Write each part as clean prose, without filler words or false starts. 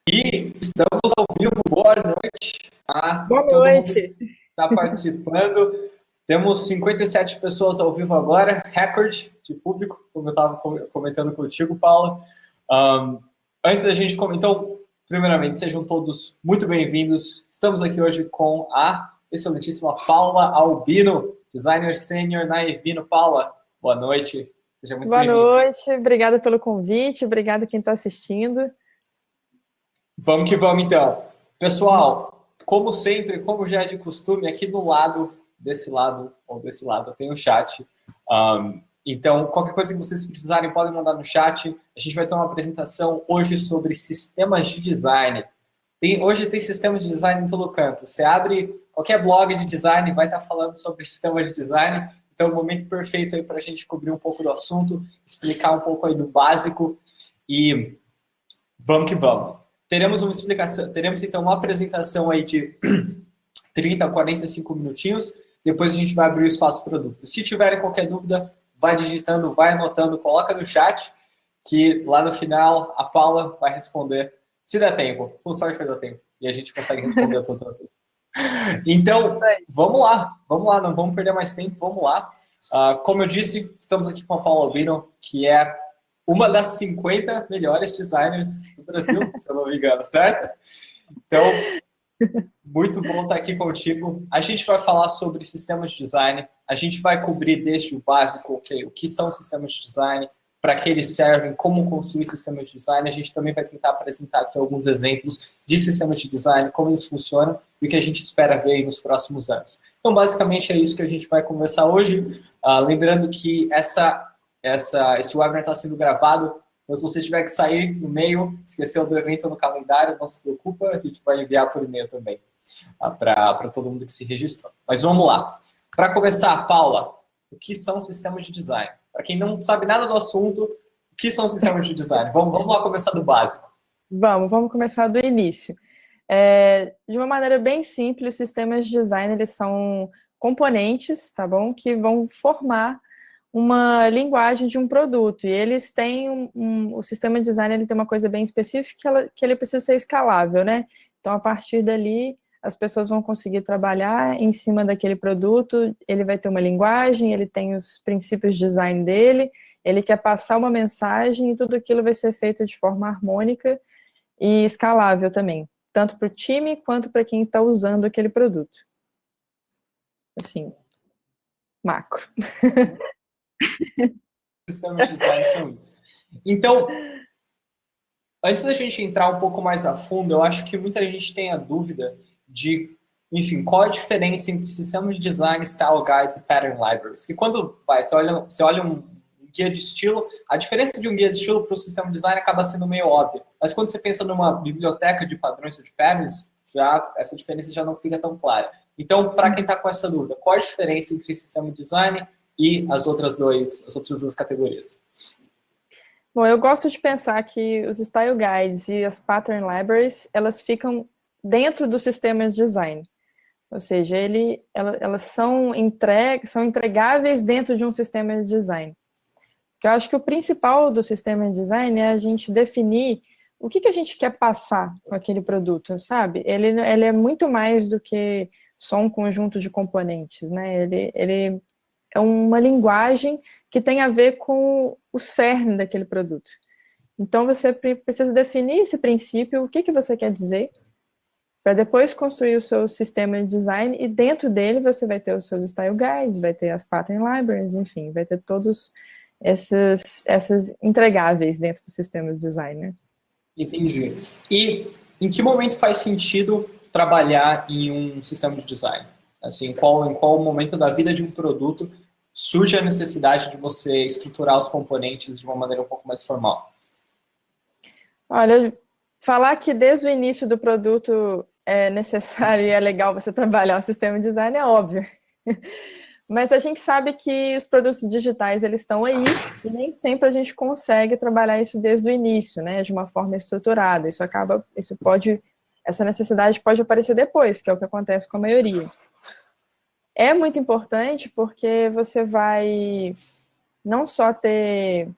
E estamos ao vivo, boa noite a Boa todo mundo que noite. está participando. Temos 57 pessoas ao vivo agora, recorde de público, como eu estava comentando contigo, Paula. Antes da gente comentar, então, primeiramente, sejam todos muito bem-vindos. Estamos aqui hoje com a excelentíssima Paula Albino, designer sênior na Evino. Paula, boa noite, seja muito bem-vinda. Boa noite, obrigada pelo convite, obrigada quem está assistindo. Vamos que vamos, então. Pessoal, como sempre, como já é de costume, aqui do lado, desse lado ou desse lado, tem o chat. Então, qualquer coisa que vocês precisarem, podem mandar no chat. A gente vai ter uma apresentação hoje sobre sistemas de design. Hoje tem sistema de design em todo canto. Você abre qualquer blog de design, vai estar falando sobre sistema de design. Então, é o momento perfeito aí para a gente cobrir um pouco do assunto, explicar um pouco aí do básico e vamos que vamos. Teremos uma explicação, teremos então uma apresentação aí de 30 a 45 minutinhos, depois a gente vai abrir o espaço para dúvidas. Se tiverem qualquer dúvida, vai digitando, vai anotando, coloca no chat, que lá no final a Paula vai responder, se der tempo, com sorte vai dar tempo, e a gente consegue responder a todas as dúvidas. Então, vamos lá, não vamos perder mais tempo, vamos lá. Como eu disse, estamos aqui com a Paula Albino, que é uma das 50 melhores designers do Brasil, se eu não me engano, certo? Então, muito bom estar aqui contigo. A gente vai falar sobre sistemas de design, a gente vai cobrir desde o básico, o que são sistemas de design, para que eles servem, como construir sistemas de design. A gente também vai tentar apresentar aqui alguns exemplos de sistemas de design, como eles funcionam e o que a gente espera ver nos próximos anos. Então, basicamente, é isso que a gente vai conversar hoje. Lembrando que esse webinar está sendo gravado, então se você tiver que sair no meio, esqueceu do evento no calendário, não se preocupa, a gente vai enviar por e-mail também, para todo mundo que se registrou. Mas vamos lá. Para começar, Paula, o que são sistemas de design? Para quem não sabe nada do assunto, o que são sistemas de design? Vamos lá começar do básico. Vamos começar do início. De uma maneira bem simples, os sistemas de design eles são componentes, tá bom? Que vão formar uma linguagem de um produto. E eles têm o sistema de design ele tem uma coisa bem específica que ele precisa ser escalável, né? Então, a partir dali, as pessoas vão conseguir trabalhar em cima daquele produto, ele vai ter uma linguagem, ele tem os princípios de design dele, ele quer passar uma mensagem e tudo aquilo vai ser feito de forma harmônica e escalável também, tanto para o time quanto para quem está usando aquele produto. Assim, macro. Sistemas de design são isso. Então, antes da gente entrar um pouco mais a fundo, eu acho que muita gente tem a dúvida de, enfim, qual a diferença entre sistema de design, style guides e pattern libraries. Que quando você olha um guia de estilo, a diferença de um guia de estilo para o sistema de design acaba sendo meio óbvia. Mas quando você pensa numa biblioteca de padrões ou de patterns, essa diferença já não fica tão clara. Então, para quem está com essa dúvida, qual a diferença entre sistema de design e as outras duas categorias? Bom, eu gosto de pensar que os Style Guides e as Pattern Libraries, elas ficam dentro do sistema de design. Ou seja, elas são entregáveis dentro de um sistema de design. Porque eu acho que o principal do sistema de design é a gente definir o que a gente quer passar com aquele produto, sabe? Ele é muito mais do que só um conjunto de componentes, né? Ele é uma linguagem que tem a ver com o cerne daquele produto. Então, você precisa definir esse princípio, o que você quer dizer, para depois construir o seu sistema de design, e dentro dele você vai ter os seus style guides, vai ter as pattern libraries, enfim, vai ter todos essas entregáveis dentro do sistema de design, né? Entendi. E em que momento faz sentido trabalhar em um sistema de design? Assim, em qual momento da vida de um produto surge a necessidade de você estruturar os componentes de uma maneira um pouco mais formal? Olha, falar que desde o início do produto é necessário e é legal você trabalhar o sistema de design é óbvio. Mas a gente sabe que os produtos digitais, eles estão aí e nem sempre a gente consegue trabalhar isso desde o início, né, de uma forma estruturada. Essa necessidade pode aparecer depois, que é o que acontece com a maioria. É muito importante porque você vai não só ter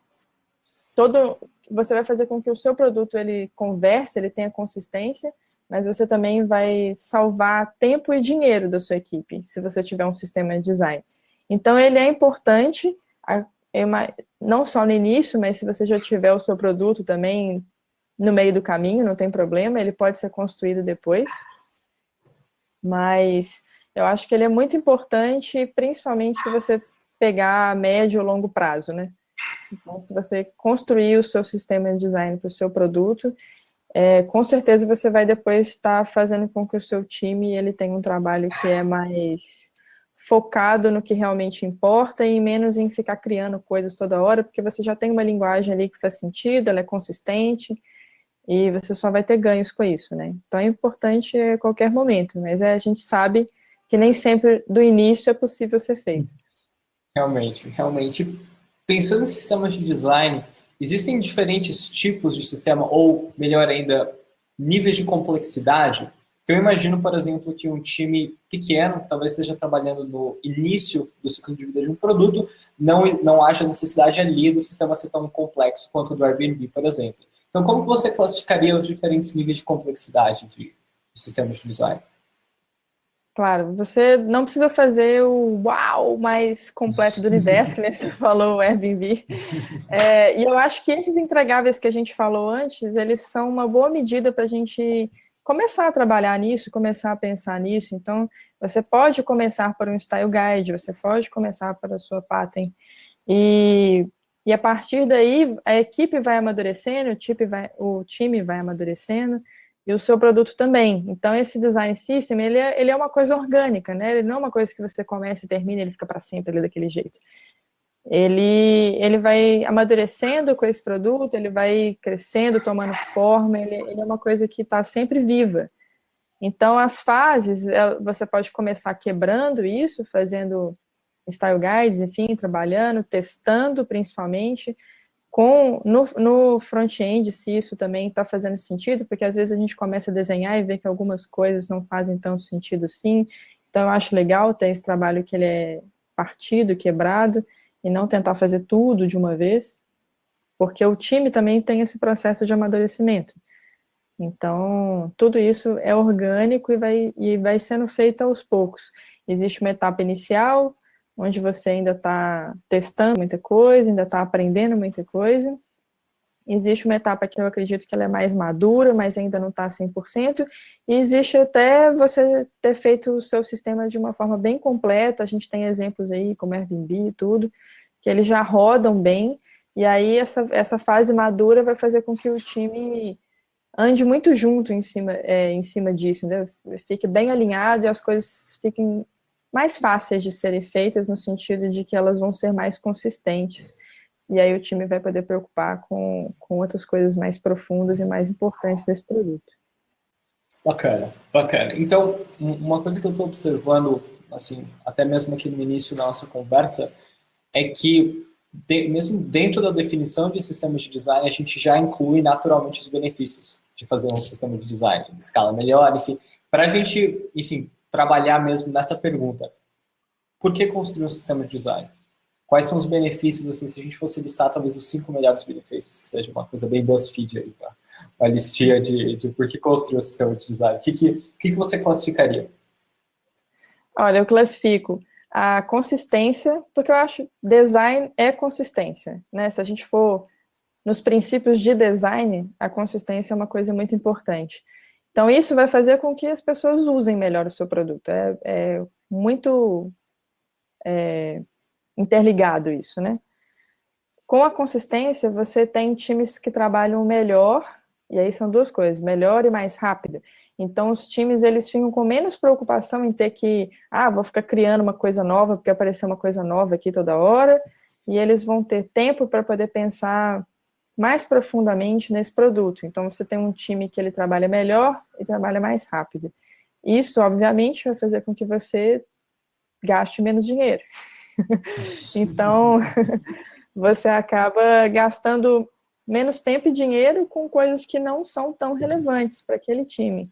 você vai fazer com que o seu produto ele converse, ele tenha consistência, mas você também vai salvar tempo e dinheiro da sua equipe, se você tiver um sistema de design. Então, ele é importante, não só no início, mas se você já tiver o seu produto também no meio do caminho, não tem problema, ele pode ser construído depois. Mas eu acho que ele é muito importante, principalmente se você pegar a médio ou longo prazo, né? Então, se você construir o seu sistema de design para o seu produto, com certeza você vai depois estar fazendo com que o seu time ele tenha um trabalho que é mais focado no que realmente importa e menos em ficar criando coisas toda hora, porque você já tem uma linguagem ali que faz sentido, ela é consistente, e você só vai ter ganhos com isso, né? Então é importante a qualquer momento, mas a gente sabe que nem sempre do início é possível ser feito. Realmente, realmente. Pensando em sistemas de design, existem diferentes tipos de sistema, ou melhor ainda, níveis de complexidade? Eu imagino, por exemplo, que um time pequeno, que talvez esteja trabalhando no início do ciclo de vida de um produto, não haja necessidade ali do sistema ser tão complexo quanto o do Airbnb, por exemplo. Então, como que você classificaria os diferentes níveis de complexidade de sistemas de design? Claro, você não precisa fazer o uau mais completo do universo, que nem você falou, o Airbnb. E eu acho que esses entregáveis que a gente falou antes, eles são uma boa medida para a gente começar a trabalhar nisso, começar a pensar nisso. Então, você pode começar por um Style Guide, você pode começar para a sua pattern, e a partir daí, a equipe vai amadurecendo, o time vai amadurecendo, e o seu produto também. Então, esse design system, ele é uma coisa orgânica, né? Ele não é uma coisa que você começa e termina, ele fica para sempre ali daquele jeito. Ele vai amadurecendo com esse produto, ele vai crescendo, tomando forma, ele é uma coisa que está sempre viva. Então, as fases, você pode começar quebrando isso, fazendo style guides, enfim, trabalhando, testando principalmente, no front-end, se isso também está fazendo sentido, porque às vezes a gente começa a desenhar e vê que algumas coisas não fazem tanto sentido assim. Então, eu acho legal ter esse trabalho que ele é partido, quebrado, e não tentar fazer tudo de uma vez, porque o time também tem esse processo de amadurecimento. Então, tudo isso é orgânico e vai sendo feito aos poucos. Existe uma etapa inicial, onde você ainda está testando muita coisa, ainda está aprendendo muita coisa. Existe uma etapa que eu acredito que ela é mais madura, mas ainda não está 100%. E existe até você ter feito o seu sistema de uma forma bem completa. A gente tem exemplos aí, como Airbnb e tudo, que eles já rodam bem. E aí essa fase madura vai fazer com que o time ande muito junto em cima disso, né? Fique bem alinhado e as coisas fiquem mais fáceis de serem feitas, no sentido de que elas vão ser mais consistentes. E aí o time vai poder preocupar com outras coisas mais profundas e mais importantes desse produto. Bacana, bacana. Então, uma coisa que eu estou observando, assim, até mesmo aqui no início da nossa conversa, é que mesmo dentro da definição de sistema de design, a gente já inclui naturalmente os benefícios de fazer um sistema de design, de escala melhor, enfim, para a gente, enfim, trabalhar mesmo nessa pergunta. Por que construir um sistema de design? Quais são os benefícios, assim, se a gente fosse listar talvez os 5 melhores benefícios, que seja uma coisa bem BuzzFeed aí, tá? Uma listinha de por que construir um sistema de design. O que você classificaria? Olha, eu classifico a consistência, porque eu acho design é consistência, né? Se a gente for nos princípios de design, a consistência é uma coisa muito importante. Então, isso vai fazer com que as pessoas usem melhor o seu produto. É muito interligado isso, né? Com a consistência, você tem times que trabalham melhor, e aí são duas coisas, melhor e mais rápido. Então, os times, eles ficam com menos preocupação em ter que, vou ficar criando uma coisa nova, porque apareceu uma coisa nova aqui toda hora, e eles vão ter tempo para poder pensar mais profundamente nesse produto. Então, você tem um time que ele trabalha melhor e trabalha mais rápido. Isso, obviamente, vai fazer com que você gaste menos dinheiro. Então, você acaba gastando menos tempo e dinheiro com coisas que não são tão relevantes para aquele time.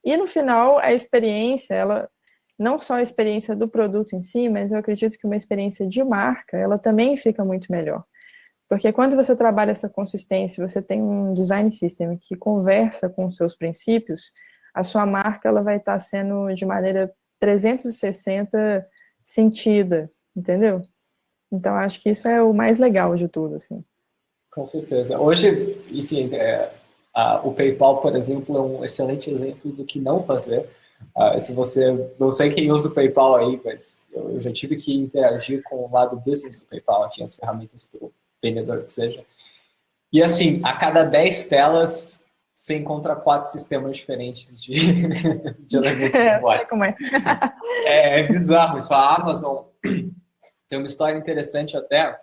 E, no final, a experiência, ela não só a experiência do produto em si, mas eu acredito que uma experiência de marca, ela também fica muito melhor. Porque quando você trabalha essa consistência, você tem um design system que conversa com os seus princípios, a sua marca ela vai estar sendo de maneira 360 sentida, entendeu? Então, acho que isso é o mais legal de tudo, assim. Com certeza. Hoje, enfim, o PayPal, por exemplo, é um excelente exemplo do que não fazer. Se você, não sei quem usa o PayPal aí, mas eu já tive que interagir com o lado business do PayPal, tinha as ferramentas para o vendedor que seja. E assim, a cada 10 telas, você encontra 4 sistemas diferentes de elementos visuais. Sei como é. É bizarro isso. A Amazon tem uma história interessante até,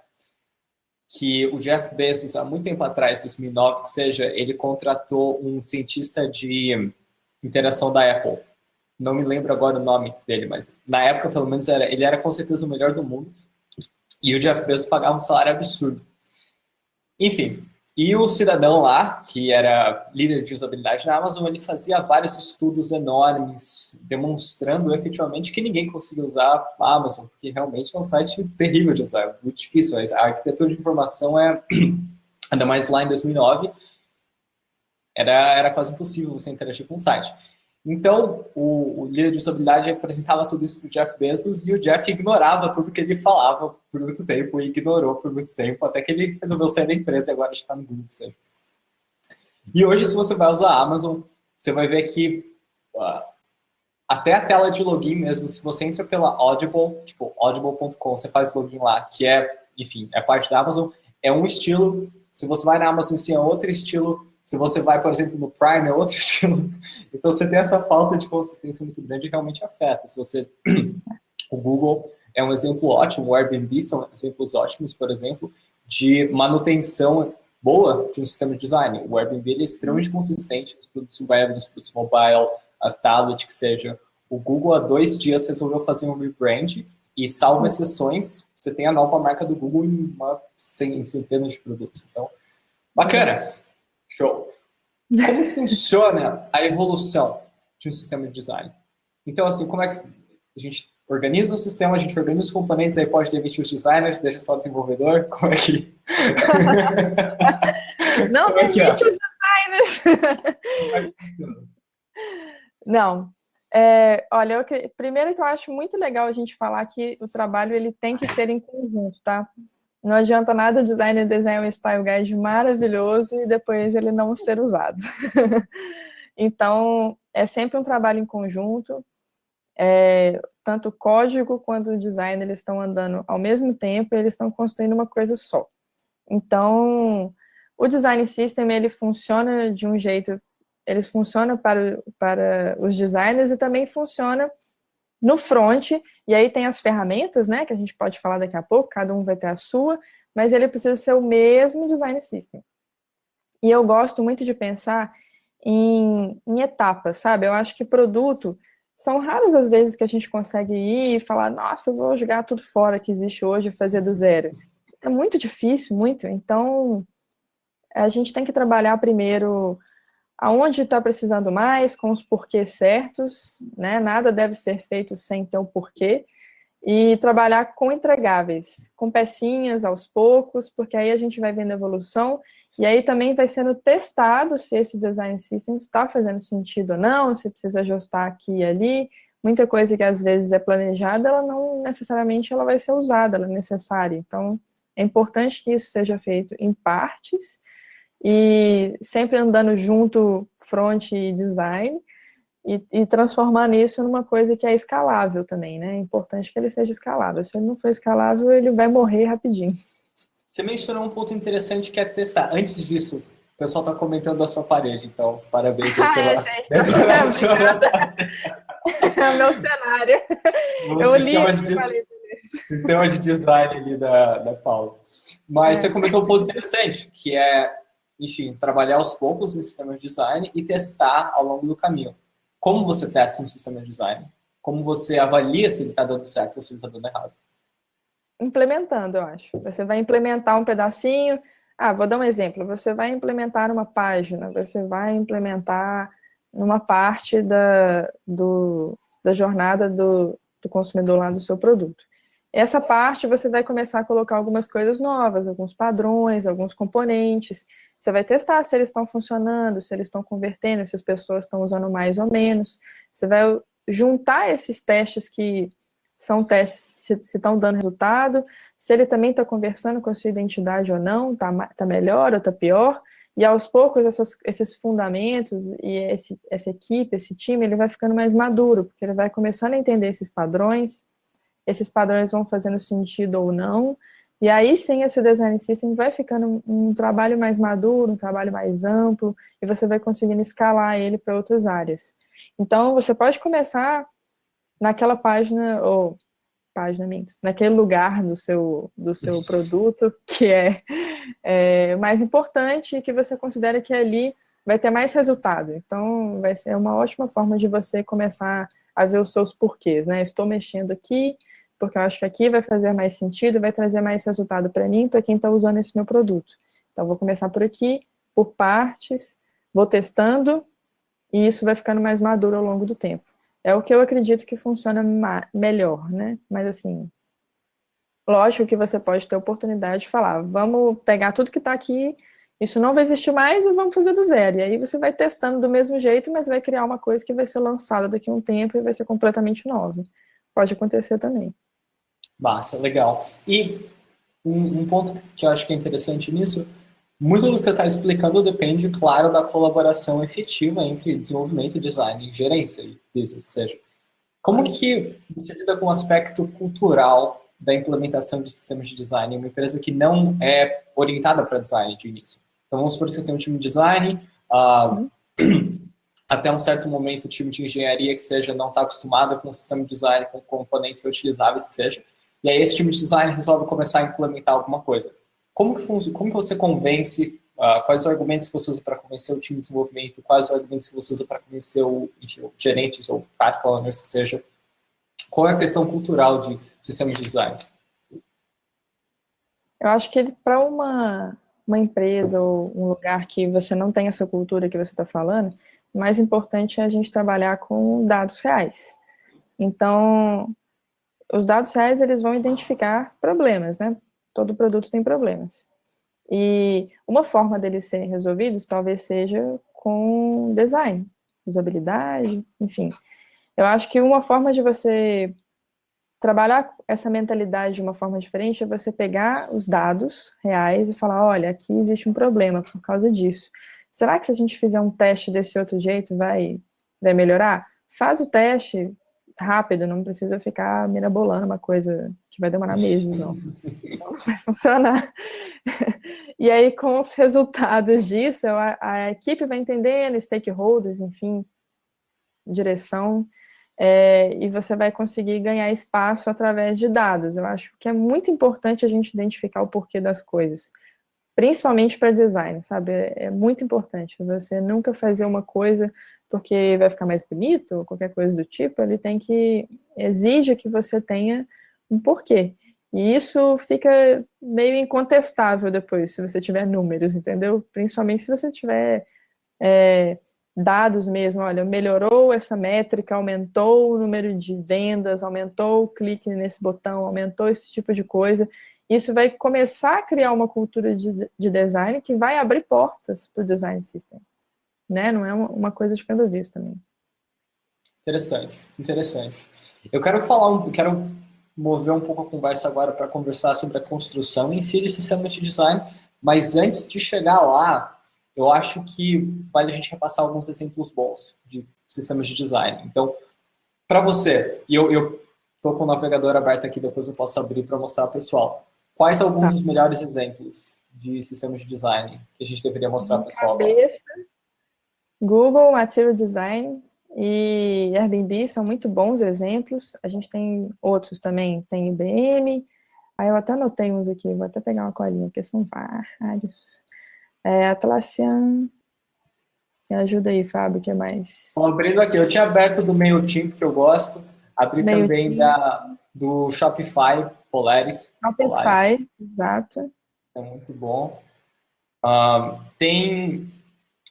que o Jeff Bezos, há muito tempo atrás, 2009, que seja, ele contratou um cientista de interação da Apple. Não me lembro agora o nome dele, mas na época, pelo menos, ele era com certeza o melhor do mundo. E o Jeff Bezos pagava um salário absurdo. Enfim, e o cidadão lá, que era líder de usabilidade na Amazon, ele fazia vários estudos enormes, demonstrando efetivamente que ninguém conseguia usar a Amazon, porque realmente é um site terrível de usar, muito difícil. A arquitetura de informação ainda mais lá em 2009, era quase impossível você interagir com o site. Então, o líder de usabilidade apresentava tudo isso para o Jeff Bezos e o Jeff ignorava tudo que ele falava por muito tempo e ignorou por muito tempo, até que ele resolveu sair da empresa e agora está no Google. Sabe? E hoje, se você vai usar a Amazon, você vai ver que até a tela de login mesmo, se você entra pela Audible, tipo audible.com, você faz login lá, que é, enfim, é parte da Amazon, é um estilo. Se você vai na Amazon, sim, é outro estilo. Se você vai, por exemplo, no Prime, é outro estilo. Então, você tem essa falta de consistência muito grande e realmente afeta. Se você... O Google é um exemplo ótimo, o Airbnb são exemplos ótimos, por exemplo, de manutenção boa de um sistema de design. O Airbnb ele é extremamente consistente, os produtos web, os produtos mobile, a tablet, que seja. O Google, há 2 dias, resolveu fazer um rebrand e, salvo exceções, você tem a nova marca do Google em centenas de produtos. Então, bacana. Show. Como funciona a evolução de um sistema de design? Então, assim, como é que a gente organiza o sistema, a gente organiza os componentes, aí pode demitir os designers, deixa só o desenvolvedor? Como é que... Não demite os designers! Não. Olha, primeiro que eu acho muito legal a gente falar que o trabalho ele tem que ser em conjunto, tá? Não adianta nada o designer desenhar um style guide maravilhoso e depois ele não ser usado. Então, é sempre um trabalho em conjunto. Tanto o código quanto o design, eles estão andando ao mesmo tempo e eles estão construindo uma coisa só. Então, o design system, ele funciona de um jeito, ele funciona para os designers e também funciona no front, e aí tem as ferramentas, né, que a gente pode falar daqui a pouco, cada um vai ter a sua, mas ele precisa ser o mesmo design system. E eu gosto muito de pensar em etapas, sabe? Eu acho que produto, são raras as vezes que a gente consegue ir e falar, nossa, eu vou jogar tudo fora que existe hoje e fazer do zero. É muito difícil, muito. Então, a gente tem que trabalhar primeiro aonde está precisando mais, com os porquês certos, né? Nada deve ser feito sem ter um porquê. E trabalhar com entregáveis, com pecinhas aos poucos, porque aí a gente vai vendo a evolução, e aí também vai sendo testado se esse design system está fazendo sentido ou não, se precisa ajustar aqui e ali. Muita coisa que às vezes é planejada, ela não necessariamente ela vai ser usada, ela é necessária. Então, é importante que isso seja feito em partes, e sempre andando junto front e design, e transformar isso numa coisa que é escalável também, né? É importante que ele seja escalável. Se ele não for escalável, ele vai morrer rapidinho. Você mencionou um ponto interessante que é testar. Antes disso, o pessoal está comentando da sua parede, então parabéns aí pela decoração. É meu cenário. Eu li sistema de design ali da Paula. Mas você comentou um ponto interessante, que é, enfim, trabalhar aos poucos no sistema de design e testar ao longo do caminho. Como você testa um sistema de design? Como você avalia se ele está dando certo ou se ele está dando errado? Implementando, eu acho. Você vai implementar um pedacinho. Vou dar um exemplo. Você vai implementar uma página, você vai implementar uma parte da jornada do consumidor lá do seu produto. Essa parte você vai começar a colocar algumas coisas novas, alguns padrões, alguns componentes. Você vai testar se eles estão funcionando, se eles estão convertendo, se as pessoas estão usando mais ou menos. Você vai juntar esses testes que são testes se estão dando resultado, se ele também está conversando com a sua identidade ou não, tá melhor ou está pior. E aos poucos esses fundamentos e essa equipe, esse time, ele vai ficando mais maduro, porque ele vai começando a entender esses padrões vão fazendo sentido ou não, e aí sim esse design system vai ficando um trabalho mais maduro, um trabalho mais amplo, e você vai conseguindo escalar ele para outras áreas. Então, você pode começar naquela página, ou naquele lugar do seu produto que é mais importante e que você considera que ali vai ter mais resultado. Então, vai ser uma ótima forma de você começar a ver os seus porquês, né? Estou mexendo aqui, porque eu acho que aqui vai fazer mais sentido, vai trazer mais resultado para mim, para quem está usando esse meu produto. Então, vou começar por aqui, por partes, vou testando, e isso vai ficando mais maduro ao longo do tempo. É o que eu acredito que funciona melhor, né? Mas, assim, lógico que você pode ter a oportunidade de falar, vamos pegar tudo que está aqui, isso não vai existir mais e vamos fazer do zero. E aí você vai testando do mesmo jeito, mas vai criar uma coisa que vai ser lançada daqui a um tempo e vai ser completamente nova. Pode acontecer também. Massa, legal. E um ponto que eu acho que é interessante nisso, muito do que você está explicando depende, claro, da colaboração efetiva entre desenvolvimento, design e gerência, e business, que seja. Como que você lida com o aspecto cultural da implementação de sistemas de design em uma empresa que não é orientada para design de início? Então, vamos supor que você tem um time de design, até um certo momento o time de engenharia que seja não está acostumado com o sistema de design, com componentes reutilizáveis que seja, e aí esse time de design resolve começar a implementar alguma coisa. Como que você convence, quais os argumentos que você usa para convencer o time de desenvolvimento, quais os argumentos que você usa para convencer o gerentes ou product owners que seja, qual é a questão cultural de sistemas de design? Eu acho que para uma empresa ou um lugar que você não tem essa cultura que você está falando, o mais importante é a gente trabalhar com dados reais. Então, os dados reais, eles vão identificar problemas, né? Todo produto tem problemas. E uma forma deles serem resolvidos talvez seja com design, usabilidade, enfim. Eu acho que uma forma de você trabalhar essa mentalidade de uma forma diferente é você pegar os dados reais e falar, olha, aqui existe um problema por causa disso. Será que se a gente fizer um teste desse outro jeito vai melhorar? Faz o teste rápido, não precisa ficar mirabolando uma coisa que vai demorar meses, não. Não vai funcionar. E aí, com os resultados disso, a equipe vai entendendo, stakeholders, enfim, direção, e você vai conseguir ganhar espaço através de dados. Eu acho que é muito importante a gente identificar o porquê das coisas, principalmente para design, sabe? É muito importante você nunca fazer uma coisa porque vai ficar mais bonito, ou qualquer coisa do tipo, ele exige que você tenha um porquê. E isso fica meio incontestável depois, se você tiver números, entendeu? Principalmente se você tiver dados mesmo, olha, melhorou essa métrica, aumentou o número de vendas, aumentou o clique nesse botão, aumentou esse tipo de coisa. Isso vai começar a criar uma cultura de design que vai abrir portas para o design system, né? Não é uma coisa de cada vez também. Interessante, interessante. Eu quero mover um pouco a conversa agora para conversar sobre a construção em si de sistemas de design, mas antes de chegar lá, eu acho que vale a gente repassar alguns exemplos bons de sistemas de design. Então, para você, e eu estou com o navegador aberto aqui, depois eu posso abrir para mostrar ao pessoal. Quais são alguns dos melhores exemplos de sistemas de design que a gente deveria mostrar ao pessoal agora? Google, Material Design e Airbnb são muito bons exemplos. A gente tem outros também, tem IBM. Aí eu até anotei uns aqui, vou até pegar uma colinha, porque são vários. Atlassian. Me ajuda aí, Fábio, o que mais? Estou abrindo aqui. Eu tinha aberto do MailChimp, que eu gosto. Abri também do Shopify, Polaris. Shopify, exato. É muito bom. Tem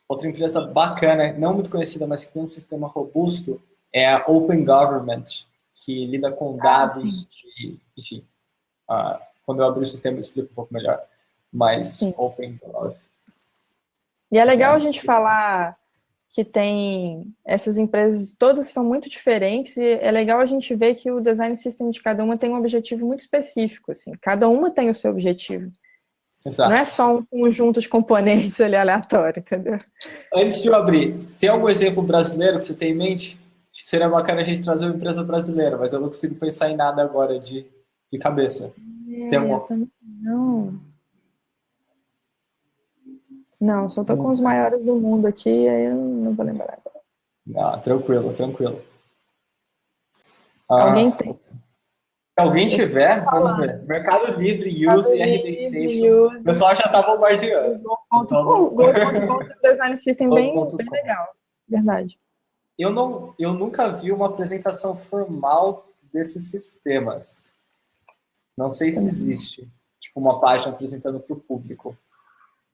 outra empresa bacana, não muito conhecida, mas que tem um sistema robusto, é a Open Government, que lida com dados de, enfim, Quando eu abrir o sistema, eu explico um pouco melhor. Mas Sim. OpenGov. E é legal a gente falar que tem essas empresas, todas são muito diferentes, e é legal a gente ver que o design system de cada uma tem um objetivo muito específico, assim. Cada uma tem o seu objetivo. Exato. Não é só um conjunto de componentes ali aleatório, entendeu? Antes de eu abrir, tem algum exemplo brasileiro que você tem em mente? Acho que seria bacana a gente trazer uma empresa brasileira, mas eu não consigo pensar em nada agora de cabeça. Você tem alguma? Eu também não. Não, só tô com os maiores do mundo aqui, aí eu não vou lembrar agora. Tranquilo, tranquilo. Alguém tem. Se alguém tiver, vamos ver. Mercado Livre, Use e RD Station. O pessoal já está bombardeando. Go.com tem um design system bem legal. Verdade. Eu nunca vi uma apresentação formal desses sistemas. Não sei se existe. Tipo, uma página apresentando para o público.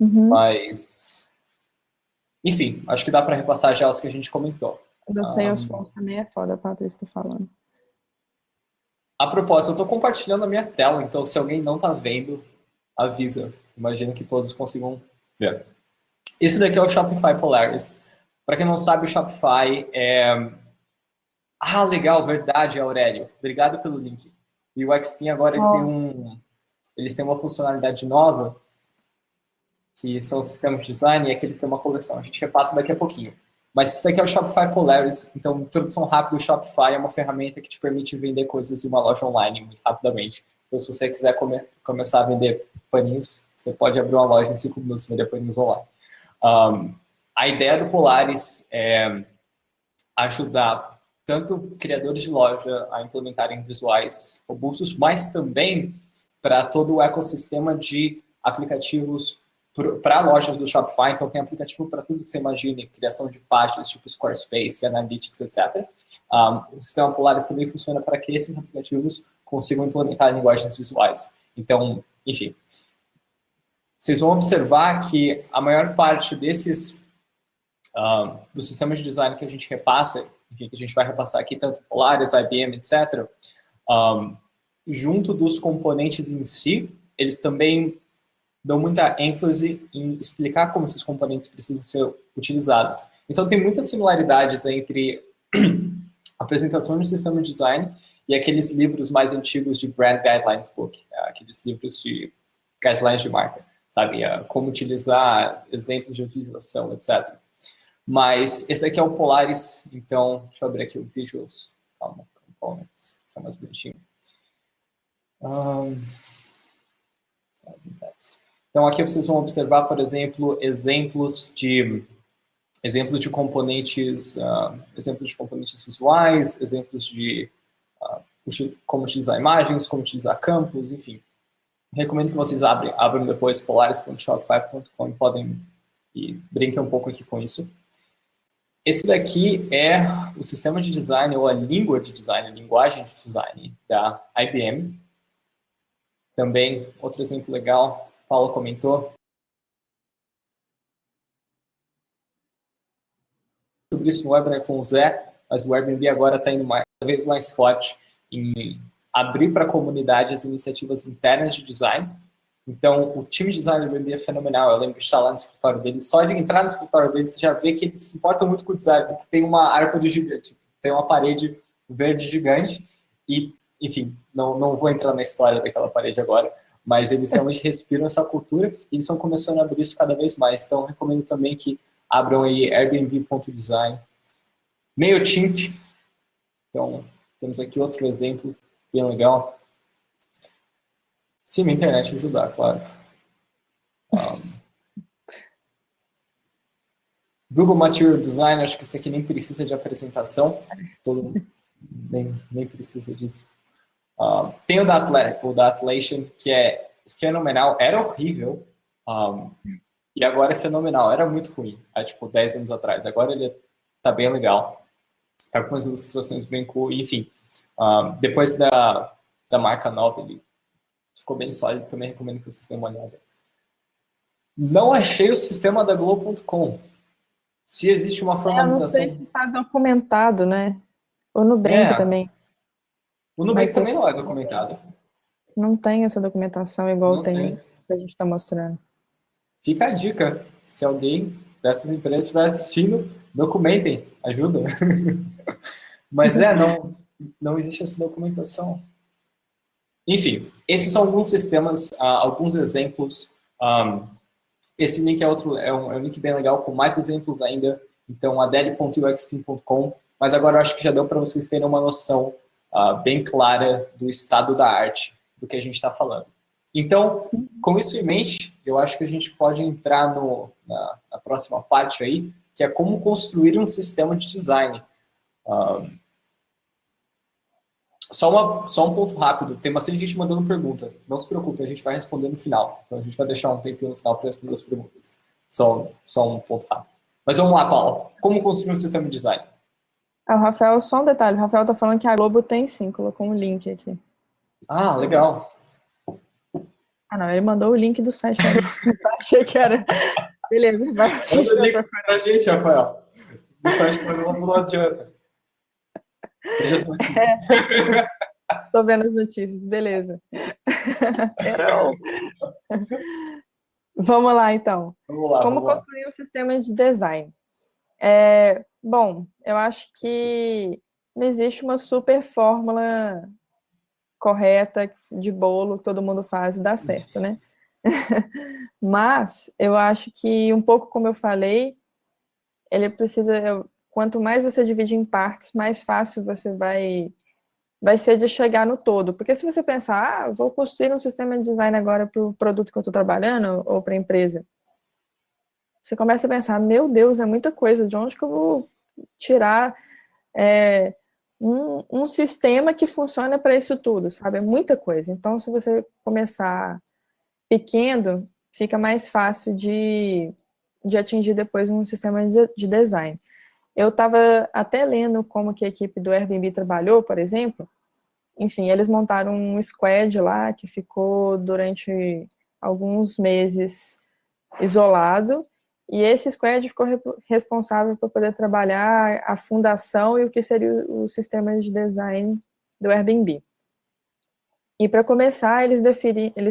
Mas... Enfim, acho que dá para repassar já os que a gente comentou. O da Salesforce também é foda, a Patrícia está falando. A propósito, eu estou compartilhando a minha tela, então se alguém não está vendo, avisa. Imagino que todos consigam ver. Esse daqui é o Shopify Polaris. Para quem não sabe, o Shopify é... Ah, legal, verdade, Aurélio. Obrigado pelo link. E o Xpin agora eles têm uma funcionalidade nova, que são os sistemas de design, e aqui eles têm uma coleção. A gente repassa daqui a pouquinho. Mas esse daqui é o Shopify Polaris, então, introdução rápida do Shopify é uma ferramenta que te permite vender coisas em uma loja online muito rapidamente. Então, se você quiser começar a vender paninhos, você pode abrir uma loja em 5 minutos e vender paninhos online. A ideia do Polaris é ajudar tanto criadores de loja a implementarem visuais robustos, mas também para todo o ecossistema de aplicativos para lojas do Shopify. Então, tem aplicativo para tudo que você imagine, criação de páginas, tipo Squarespace, Analytics, etc. O sistema Polaris também funciona para que esses aplicativos consigam implementar linguagens visuais. Então, enfim, vocês vão observar que a maior parte desses do sistema de design que a gente repassa, enfim, que a gente vai repassar aqui, tanto Polaris, IBM, etc., junto dos componentes em si, eles também dão muita ênfase em explicar como esses componentes precisam ser utilizados. Então, tem muitas similaridades entre a apresentação de sistema de design e aqueles livros mais antigos de Brand Guidelines Book, aqueles livros de guidelines de marca, sabe? Como utilizar, exemplos de utilização, etc. Mas esse daqui é o Polaris, então, deixa eu abrir aqui o Visuals, Components, que é mais bonitinho. Então, aqui vocês vão observar, por exemplo, exemplos de componentes, visuais, exemplos de como utilizar imagens, como utilizar campos, enfim. Recomendo que vocês abram depois polaris.shopify.com e brinquem um pouco aqui com isso. Esse daqui é o sistema de design, ou a língua de design, a linguagem de design da IBM. Também, outro exemplo legal, Paulo comentou. Sobre isso no webinar com o Zé, mas o Airbnb agora está indo cada vez mais forte em abrir para a comunidade as iniciativas internas de design. Então, o time de design do Airbnb é fenomenal. Eu lembro de estar lá no escritório deles. Só de entrar no escritório deles, você já vê que eles se importam muito com o design, porque tem uma árvore gigante, tem uma parede verde gigante e, enfim, não vou entrar na história daquela parede agora, mas eles realmente respiram essa cultura e eles estão começando a abrir isso cada vez mais. Então, recomendo também que abram aí airbnb.design. MailChimp. Então, temos aqui outro exemplo bem legal. Se minha internet ajudar, claro. Google Material Design, acho que isso aqui nem precisa de apresentação. Todo mundo nem precisa disso. Tem o da Atlassian, que é fenomenal. Era horrível. E agora é fenomenal. Era muito ruim, há tipo 10 anos atrás. Agora ele tá bem legal. Tá com umas ilustrações bem cool. Enfim, depois da marca nova, ele ficou bem sólido. Também recomendo que vocês deem uma olhada. Não achei o sistema da Globo.com. Se existe uma formalização... Eu não sei se está documentado, né? O Nubank também. O Nubank também não é documentado. Não tem essa documentação igual Não tem tem. que a gente está mostrando. Fica a dica, se alguém dessas empresas estiver assistindo, documentem, ajuda. Mas não existe essa documentação. Enfim, esses são alguns sistemas, alguns exemplos. Esse link é um link bem legal, com mais exemplos ainda. Então, adele.uxpin.com. Mas agora eu acho que já deu para vocês terem uma noção bem clara do estado da arte do que a gente está falando. Então, com isso em mente, eu acho que a gente pode entrar na próxima parte aí, que é como construir um sistema de design. Só um ponto rápido, tem bastante gente mandando pergunta. Não se preocupe, a gente vai responder no final. Então a gente vai deixar um tempinho no final para responder as perguntas. Só um ponto rápido. Mas vamos lá, Paula. Como construir um sistema de design? O Rafael, só um detalhe, o Rafael tá falando que a Globo tem sim, colocou um link aqui. Ah, legal. Não, ele mandou o link do site. Achei que era. Beleza, vai. Manda o link pra gente, Rafael. Do site que não adianta. Tô vendo as notícias, beleza. Vamos lá, então. Como construir um sistema de design? Bom, eu acho que não existe uma super fórmula correta de bolo, todo mundo faz e dá certo, né? Mas eu acho que, um pouco como eu falei, ele precisa... Quanto mais você divide em partes, mais fácil você vai ser de chegar no todo. Porque se você pensar, vou construir um sistema de design agora para o produto que eu estou trabalhando ou para a empresa, você começa a pensar, meu Deus, é muita coisa, de onde que eu vou tirar um sistema que funciona para isso tudo, sabe? É muita coisa. Então, se você começar pequeno, fica mais fácil de atingir depois um sistema de design. Eu estava até lendo como que a equipe do Airbnb trabalhou, por exemplo. Enfim, eles montaram um squad lá que ficou durante alguns meses isolado, e esse squad ficou responsável por poder trabalhar a fundação e o que seria o sistema de design do Airbnb. E para começar, eles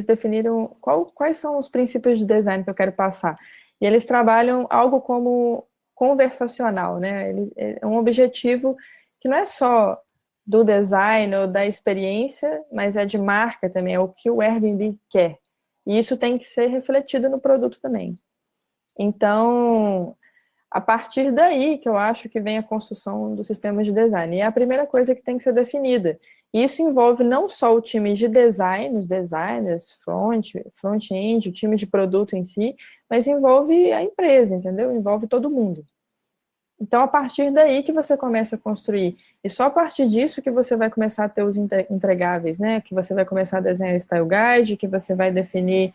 definiram quais são os princípios de design que eu quero passar. E eles trabalham algo como conversacional, né? É um objetivo que não é só do design ou da experiência, mas é de marca também, é o que o Airbnb quer. E isso tem que ser refletido no produto também. Então, a partir daí que eu acho que vem a construção do sistema de design. E é a primeira coisa que tem que ser definida. E isso envolve não só o time de design, os designers, front-end, o time de produto em si, mas envolve a empresa, entendeu? Envolve todo mundo. Então, a partir daí que você começa a construir. E só a partir disso que você vai começar a ter os entregáveis, né? Que você vai começar a desenhar style guide, que você vai definir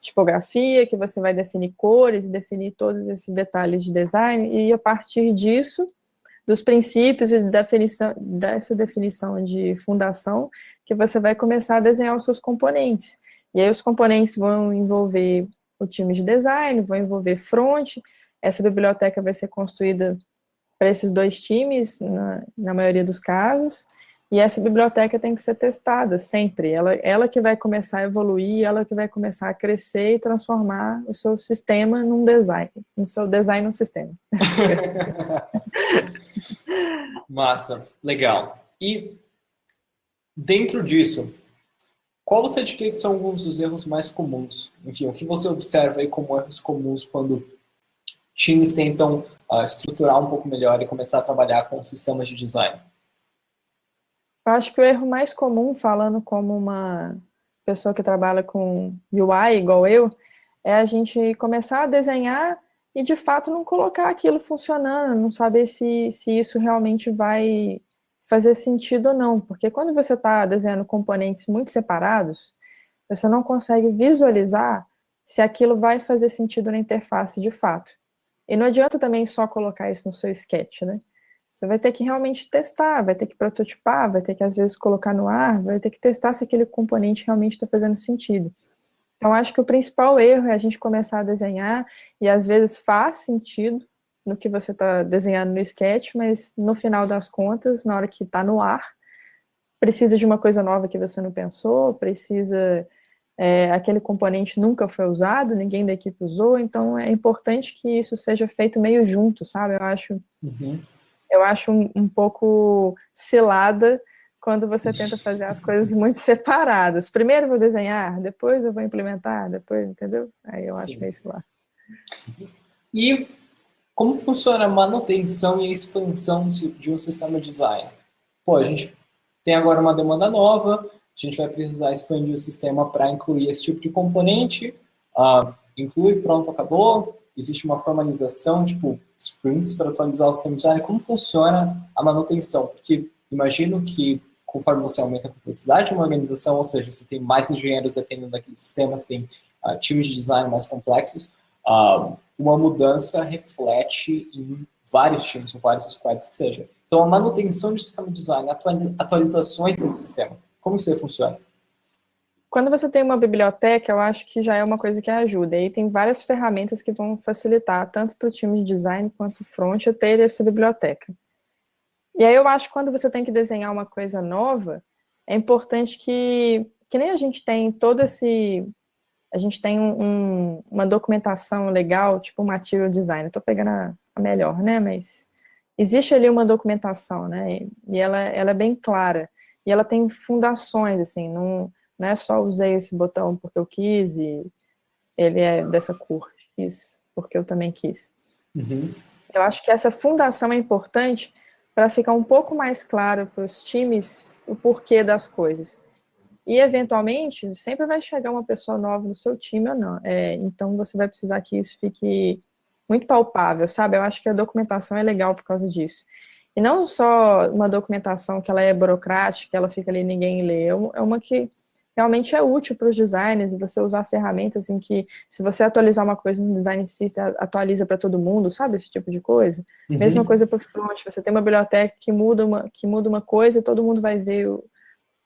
tipografia, que você vai definir cores, definir todos esses detalhes de design. E a partir disso, dos princípios e dessa definição de fundação, que você vai começar a desenhar os seus componentes. E aí os componentes vão envolver o time de design, vão envolver front. Essa biblioteca vai ser construída para esses dois times, na maioria dos casos, e essa biblioteca tem que ser testada sempre. Ela que vai começar a evoluir, ela que vai começar a crescer e transformar o seu sistema num design, o seu design num sistema. Massa, legal. E dentro disso, qual você diria que são alguns dos erros mais comuns? Enfim, o que você observa aí como erros comuns quando times tentam estruturar um pouco melhor e começar a trabalhar com sistemas de design? Eu acho que o erro mais comum, falando como uma pessoa que trabalha com UI, igual eu, é a gente começar a desenhar e, de fato, não colocar aquilo funcionando, não saber se isso realmente vai fazer sentido ou não. Porque quando você está desenhando componentes muito separados, você não consegue visualizar se aquilo vai fazer sentido na interface de fato. E não adianta também só colocar isso no seu sketch, né? Você vai ter que realmente testar, vai ter que prototipar, vai ter que, às vezes, colocar no ar, vai ter que testar se aquele componente realmente está fazendo sentido. Então, acho que o principal erro é a gente começar a desenhar, e às vezes faz sentido no que você está desenhando no sketch, mas no final das contas, na hora que está no ar, precisa de uma coisa nova que você não pensou, precisa... aquele componente nunca foi usado, ninguém da equipe usou, então é importante que isso seja feito meio junto, sabe? Eu acho um pouco cilada quando você tenta fazer as coisas muito separadas. Primeiro eu vou desenhar, depois eu vou implementar, depois, entendeu? Aí eu acho meio cilado. E como funciona a manutenção e a expansão de um sistema de design? Pô, a gente tem agora uma demanda nova, a gente vai precisar expandir o sistema para incluir esse tipo de componente, inclui, pronto, acabou, existe uma formalização, tipo sprints para atualizar o sistema de design. Como funciona a manutenção? Porque imagino que conforme você aumenta a complexidade de uma organização, ou seja, você tem mais engenheiros dependendo daquele sistema, você tem times de design mais complexos, uma mudança reflete em vários times, em vários squads que seja. Então, a manutenção do sistema de design, atualizações desse sistema, como isso funciona? Quando você tem uma biblioteca, eu acho que já é uma coisa que ajuda. E aí tem várias ferramentas que vão facilitar, tanto para o time de design quanto front, a ter essa biblioteca. E aí eu acho que quando você tem que desenhar uma coisa nova, é importante que nem a gente tem todo esse... A gente tem uma documentação legal, tipo um material design. Estou pegando a melhor, né? Mas existe ali uma documentação, né? E ela é bem clara. E ela tem fundações, assim, não é só usei esse botão porque eu quis e ele é dessa cor, quis porque eu também quis. Eu acho que essa fundação é importante para ficar um pouco mais claro para os times o porquê das coisas. E, eventualmente, sempre vai chegar uma pessoa nova no seu time ou não. Então, você vai precisar que isso fique muito palpável, sabe? Eu acho que a documentação é legal por causa disso. E não só uma documentação que ela é burocrática, que ela fica ali e ninguém lê. É uma que realmente é útil para os designers, e você usar ferramentas em que, se você atualizar uma coisa no design system, atualiza para todo mundo, sabe? Esse tipo de coisa. Mesma coisa para o front. Você tem uma biblioteca que muda uma coisa e todo mundo vai ver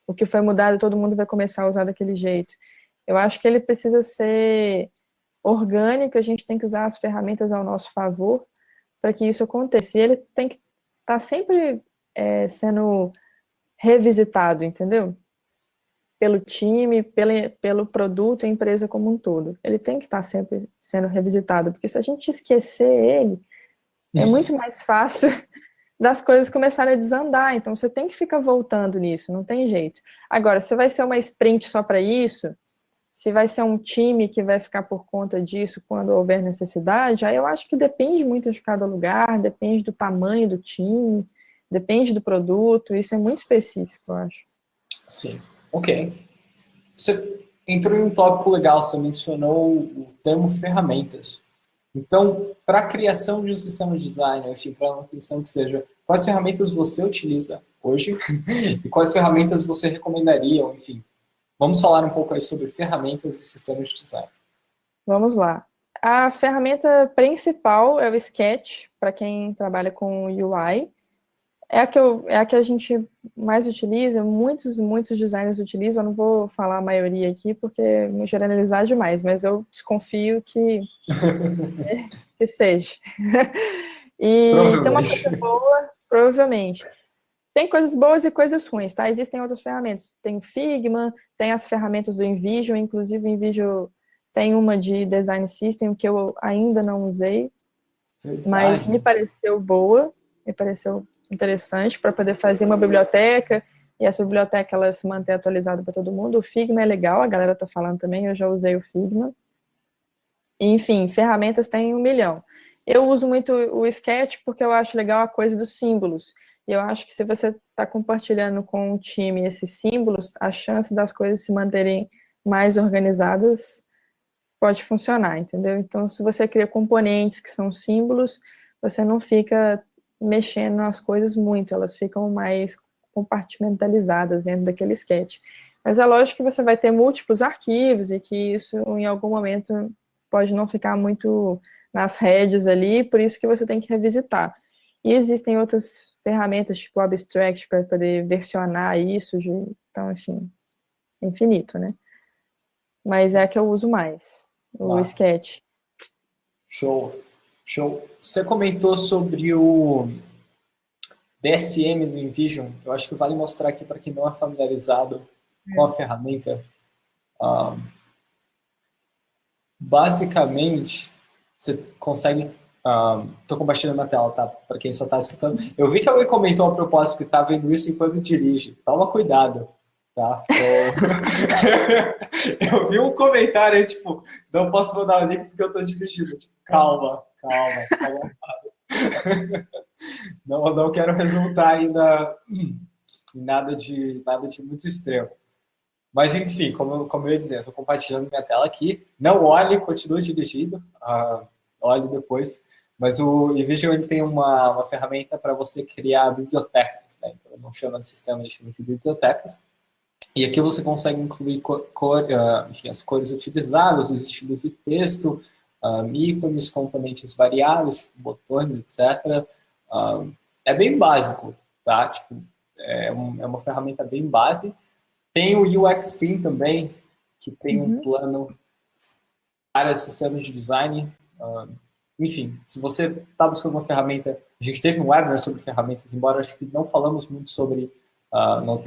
o que foi mudado, todo mundo vai começar a usar daquele jeito. Eu acho que ele precisa ser orgânico, a gente tem que usar as ferramentas ao nosso favor para que isso aconteça. E ele tem que estar sempre sendo revisitado, entendeu? Pelo time, pelo produto, a empresa como um todo. Ele tem que estar sempre sendo revisitado, porque se a gente esquecer ele, é muito mais fácil das coisas começarem a desandar. Então, você tem que ficar voltando nisso, não tem jeito. Agora, se vai ser uma sprint só para isso, se vai ser um time que vai ficar por conta disso quando houver necessidade, aí eu acho que depende muito de cada lugar, depende do tamanho do time, depende do produto, isso é muito específico, eu acho. Sim, ok. Você entrou em um tópico legal, você mencionou o termo ferramentas. Então, para a criação de um sistema de design, enfim, para a manutenção que seja, quais ferramentas você utiliza hoje e quais ferramentas você recomendaria, enfim. Vamos falar um pouco aí sobre ferramentas e sistemas de design. Vamos lá. A ferramenta principal é o Sketch, para quem trabalha com UI. É a que a gente mais utiliza, muitos designers utilizam. Eu não vou falar a maioria aqui, porque não generalizar demais, mas eu desconfio que seja. E tem uma coisa boa, provavelmente. Tem coisas boas e coisas ruins, tá? Existem outras ferramentas. Tem o Figma, tem as ferramentas do InVision, inclusive o InVision tem uma de Design System que eu ainda não usei, mas me pareceu boa, me pareceu interessante para poder fazer uma biblioteca, e essa biblioteca ela se manter atualizada para todo mundo. O Figma é legal, a galera tá falando também, eu já usei o Figma. Enfim, ferramentas tem 1 milhão. Eu uso muito o Sketch porque eu acho legal a coisa dos símbolos. E eu acho que se você está compartilhando com o time esses símbolos, a chance das coisas se manterem mais organizadas pode funcionar, entendeu? Então, se você cria componentes que são símbolos, você não fica mexendo nas coisas muito, elas ficam mais compartimentalizadas dentro daquele sketch. Mas é lógico que você vai ter múltiplos arquivos e que isso, em algum momento, pode não ficar muito nas redes ali, por isso que você tem que revisitar. E existem outras ferramentas, tipo o Abstract, para poder versionar isso, então, enfim, infinito, né? Mas é a que eu uso mais, o Sketch. Show. Você comentou sobre DSM do InVision, eu acho que vale mostrar aqui para quem não é familiarizado com a ferramenta. Basicamente, você consegue... Estou compartilhando na tela, tá? Para quem só está escutando. Eu vi que alguém comentou a propósito que está vendo isso enquanto dirige. Toma cuidado, tá? Eu vi um comentário aí, tipo, não posso mandar o link porque eu estou dirigindo. Tipo, calma. Não quero resultar ainda em nada de muito extremo. Mas, enfim, como eu ia dizer, estou compartilhando minha tela aqui. Não olhe, continue dirigindo. Olhe depois. Mas o InVision ele tem uma ferramenta para você criar bibliotecas. Né? Então, não chama de sistema, ele chama de bibliotecas. E aqui você consegue incluir enfim, as cores utilizadas, os estilos de texto, ícones, componentes variados, tipo botões, etc. É bem básico, tá? Tipo, é uma ferramenta bem base. Tem o UX Pin também, que tem um plano área de sistemas de design. Enfim, se você está buscando uma ferramenta, a gente teve um webinar sobre ferramentas, embora acho que não falamos muito sobre, não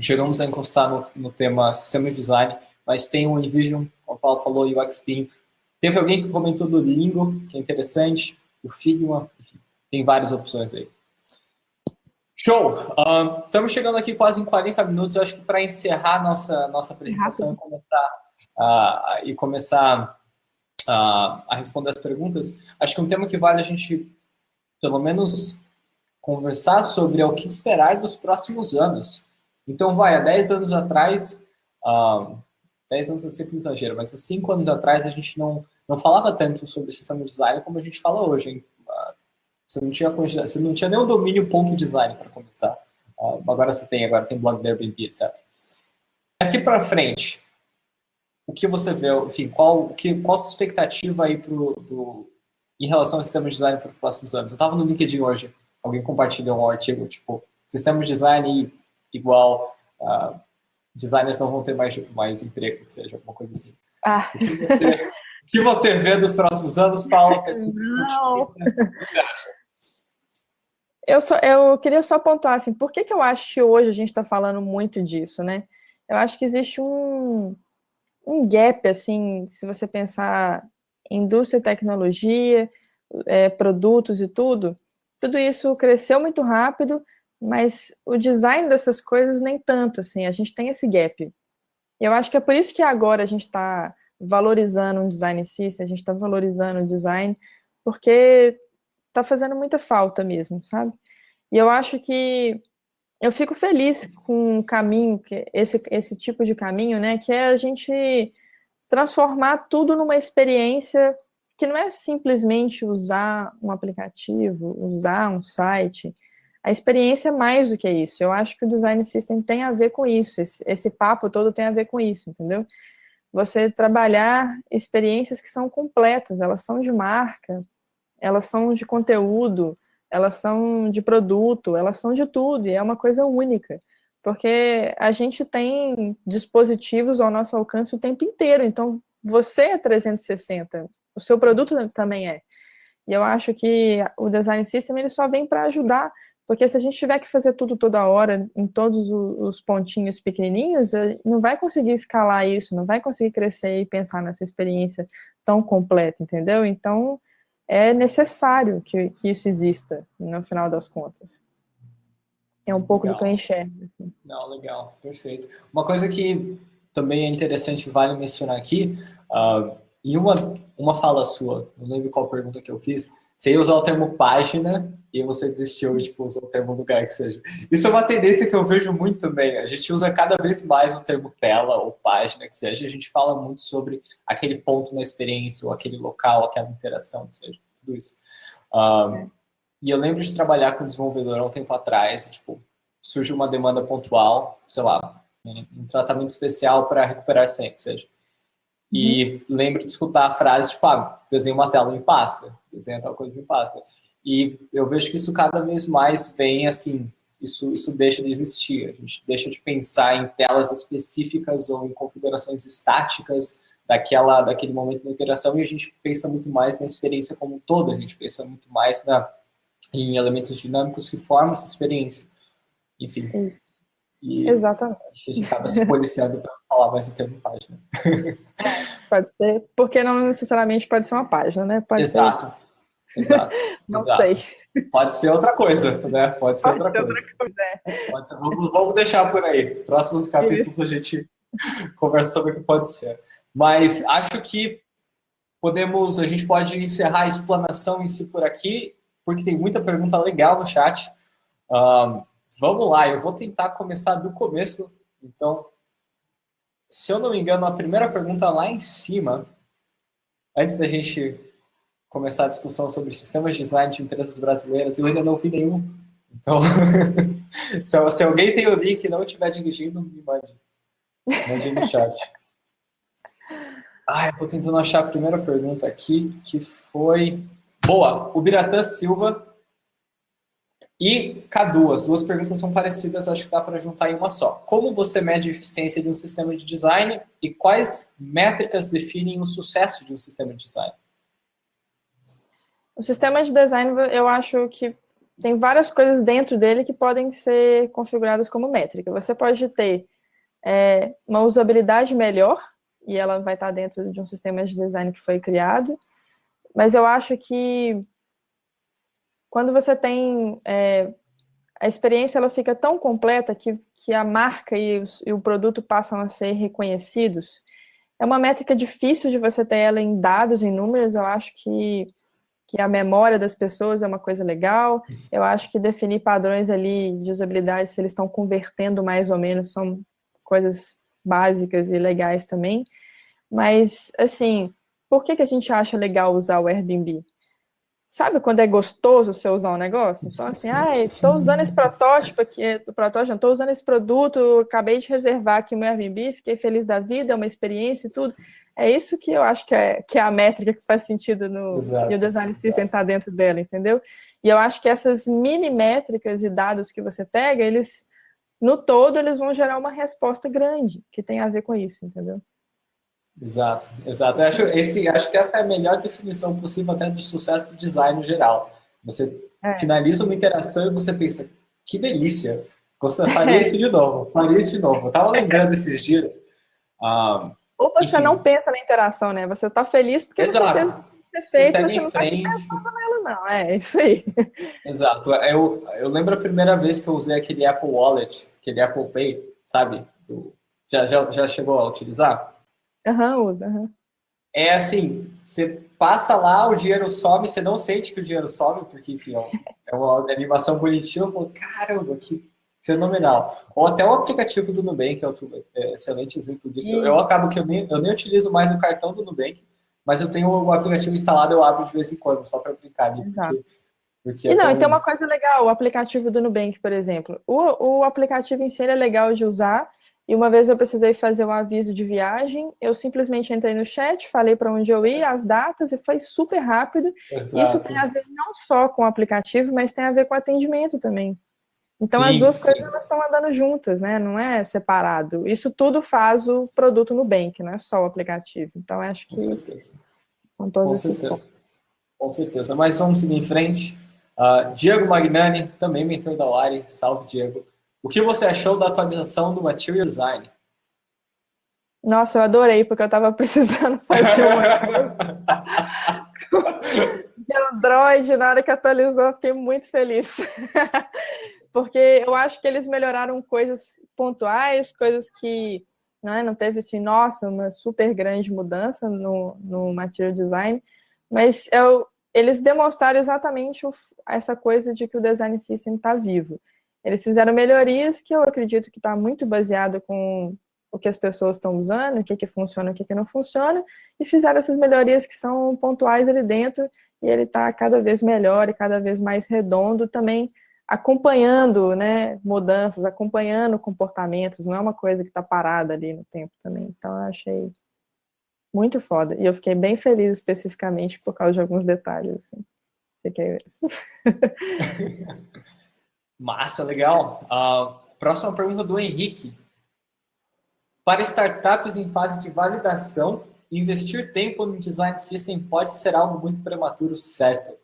chegamos a encostar no tema sistema de design, mas tem o InVision, como o Paulo falou, o UX Pin. Teve alguém que comentou do Lingo, que é interessante, o Figma, enfim, tem várias opções aí. Show! Estamos chegando aqui quase em 40 minutos. Eu acho que para encerrar nossa apresentação e começar a responder as perguntas, acho que um tema que vale a gente, pelo menos, conversar sobre é o que esperar dos próximos anos. Então, há 10 anos atrás, 10 anos é sempre um exagero, mas há 5 anos atrás a gente não falava tanto sobre sistema de design como a gente fala hoje, hein? Você não tinha nem o domínio ponto design para começar. Agora tem blog da Airbnb, etc. Daqui para frente, o que você vê, enfim, qual a sua expectativa aí em relação ao sistema de design para os próximos anos? Eu estava no LinkedIn hoje, alguém compartilhou um artigo, tipo, sistema de design igual designers não vão ter mais emprego, que seja, alguma coisa assim. O que você vê dos próximos anos, Paula? Não. Eu queria só pontuar, assim, por que eu acho que hoje a gente está falando muito disso, né? Eu acho que existe um gap, assim, se você pensar em indústria e tecnologia, produtos e tudo isso cresceu muito rápido, mas o design dessas coisas nem tanto, assim, a gente tem esse gap. E eu acho que é por isso que agora a gente está valorizando um design system, a gente está valorizando o design, porque tá fazendo muita falta mesmo, sabe? E eu acho que eu fico feliz com o caminho, esse tipo de caminho, né? Que é a gente transformar tudo numa experiência que não é simplesmente usar um aplicativo, usar um site. A experiência é mais do que isso. Eu acho que o Design System tem a ver com isso. Esse papo todo tem a ver com isso, entendeu? Você trabalhar experiências que são completas, elas são de marca, elas são de conteúdo, elas são de produto, elas são de tudo, e é uma coisa única, porque a gente tem dispositivos ao nosso alcance o tempo inteiro, então você é 360, o seu produto também é. E eu acho que o Design System ele só vem para ajudar, porque se a gente tiver que fazer tudo toda hora, em todos os pontinhos pequenininhos, não vai conseguir escalar isso, não vai conseguir crescer e pensar nessa experiência tão completa, entendeu? Então, é necessário que isso exista, no final das contas. É um pouco do que eu enxergo. Assim. Não, legal, perfeito. Uma coisa que também é interessante, vale mencionar aqui, em uma fala sua, não lembro qual pergunta que eu fiz, você ia usar o termo página e você desistiu e tipo, usou o termo lugar que seja. Isso é uma tendência que eu vejo muito também. A gente usa cada vez mais o termo tela ou página que seja. A gente fala muito sobre aquele ponto na experiência ou aquele local, aquela interação que seja. Tudo isso. E eu lembro de trabalhar com desenvolvedor há um tempo atrás e, tipo, surge uma demanda pontual, sei lá, um tratamento especial para recuperar senha, que seja. E lembro de escutar a frase, tipo, desenha uma tela, me passa. Desenha tal coisa, me passa. E eu vejo que isso cada vez mais vem, assim, isso deixa de existir. A gente deixa de pensar em telas específicas ou em configurações estáticas daquele momento da interação e a gente pensa muito mais na experiência como um todo. A gente pensa muito mais em elementos dinâmicos que formam essa experiência. Enfim. Isso. E Exatamente. a gente acaba se policiando para falar mais em termo de página. Pode ser, porque não necessariamente pode ser uma página, né? Pode Exato. ser... Exato. Não Exato. sei. Pode ser outra coisa, né? Pode ser outra coisa. Pode ser. Vamos deixar por aí. Próximos capítulos Isso. A gente conversa sobre o que pode ser. Mas acho que a gente pode encerrar a explanação em si por aqui, porque tem muita pergunta legal no chat. Vamos lá, eu vou tentar começar do começo. Então, se eu não me engano, a primeira pergunta lá em cima, antes da gente começar a discussão sobre sistemas de design de empresas brasileiras, eu ainda não vi nenhum. Então, se alguém tem o link e não estiver dirigindo, me mande. Mande no chat. Eu estou tentando achar a primeira pergunta aqui, que foi... Boa! O Biratã Silva e Cadu, as duas perguntas são parecidas, eu acho que dá para juntar em uma só. Como você mede a eficiência de um sistema de design e quais métricas definem o sucesso de um sistema de design? O sistema de design, eu acho que tem várias coisas dentro dele que podem ser configuradas como métrica. Você pode ter uma usabilidade melhor, e ela vai estar dentro de um sistema de design que foi criado, mas eu acho que quando você tem... a experiência ela fica tão completa que a marca e o produto passam a ser reconhecidos. É uma métrica difícil de você ter ela em dados, em números. Eu acho que a memória das pessoas é uma coisa legal. Eu acho que definir padrões ali de usabilidade, se eles estão convertendo mais ou menos, são coisas básicas e legais também. Mas, assim, por que a gente acha legal usar o Airbnb? Sabe quando é gostoso você usar um negócio? Então, assim, estou usando esse protótipo aqui, estou usando esse produto, acabei de reservar aqui o meu Airbnb, fiquei feliz da vida, é uma experiência e tudo. É isso que eu acho que é a métrica que faz sentido e o Design System está dentro dela, entendeu? E eu acho que essas mini métricas e dados que você pega, no todo, eles vão gerar uma resposta grande, que tem a ver com isso, entendeu? Exato. Eu acho que essa é a melhor definição possível até do sucesso do design no geral. Você finaliza uma interação e você pensa, que delícia, você faria isso de novo, Eu estava lembrando esses dias. Ou você não pensa na interação, né? Você está feliz porque você fez o que você fez, você não está pensando nela, não. É isso aí. Exato. Eu lembro a primeira vez que eu usei aquele Apple Wallet, aquele Apple Pay, sabe? Já chegou a utilizar? Usa. É assim, você passa lá, o dinheiro sobe, você não sente que o dinheiro sobe, porque, enfim, é uma animação bonitinha. Eu falo, caramba, que fenomenal. Ou até o aplicativo do Nubank, é outro excelente exemplo disso. Eu acabo que eu nem utilizo mais o cartão do Nubank, mas eu tenho o aplicativo instalado, eu abro de vez em quando, só para brincar ali. E tem uma coisa legal, o aplicativo do Nubank, por exemplo. O aplicativo em si é legal de usar. E uma vez eu precisei fazer um aviso de viagem, eu simplesmente entrei no chat, falei para onde eu ia, as datas, e foi super rápido. Exato. Isso tem a ver não só com o aplicativo, mas tem a ver com o atendimento também. Então, as duas coisas elas estão andando juntas, né? Não é separado. Isso tudo faz o produto Nubank, não é só o aplicativo. Então, acho que são todos esses pontos. Com certeza. Mas vamos seguir em frente. Diego Magnani, também mentor da Lari. Salve, Diego. O que você achou da atualização do Material Design? Nossa, eu adorei, porque eu estava precisando fazer de Android. Na hora que atualizou, eu fiquei muito feliz. Porque eu acho que eles melhoraram coisas pontuais, coisas que não teve assim, nossa, uma super grande mudança no Material Design, mas eles demonstraram exatamente essa coisa de que o Design System está vivo. Eles fizeram melhorias que eu acredito que está muito baseado com o que as pessoas estão usando, o que funciona, o que não funciona, e fizeram essas melhorias que são pontuais ali dentro, e ele está cada vez melhor e cada vez mais redondo, também acompanhando, né, mudanças, acompanhando comportamentos, não é uma coisa que está parada ali no tempo também. Então, eu achei muito foda. E eu fiquei bem feliz especificamente por causa de alguns detalhes, assim. Fiquei... Massa, legal. Próxima pergunta do Henrique. Para startups em fase de validação, investir tempo no Design System pode ser algo muito prematuro, certo?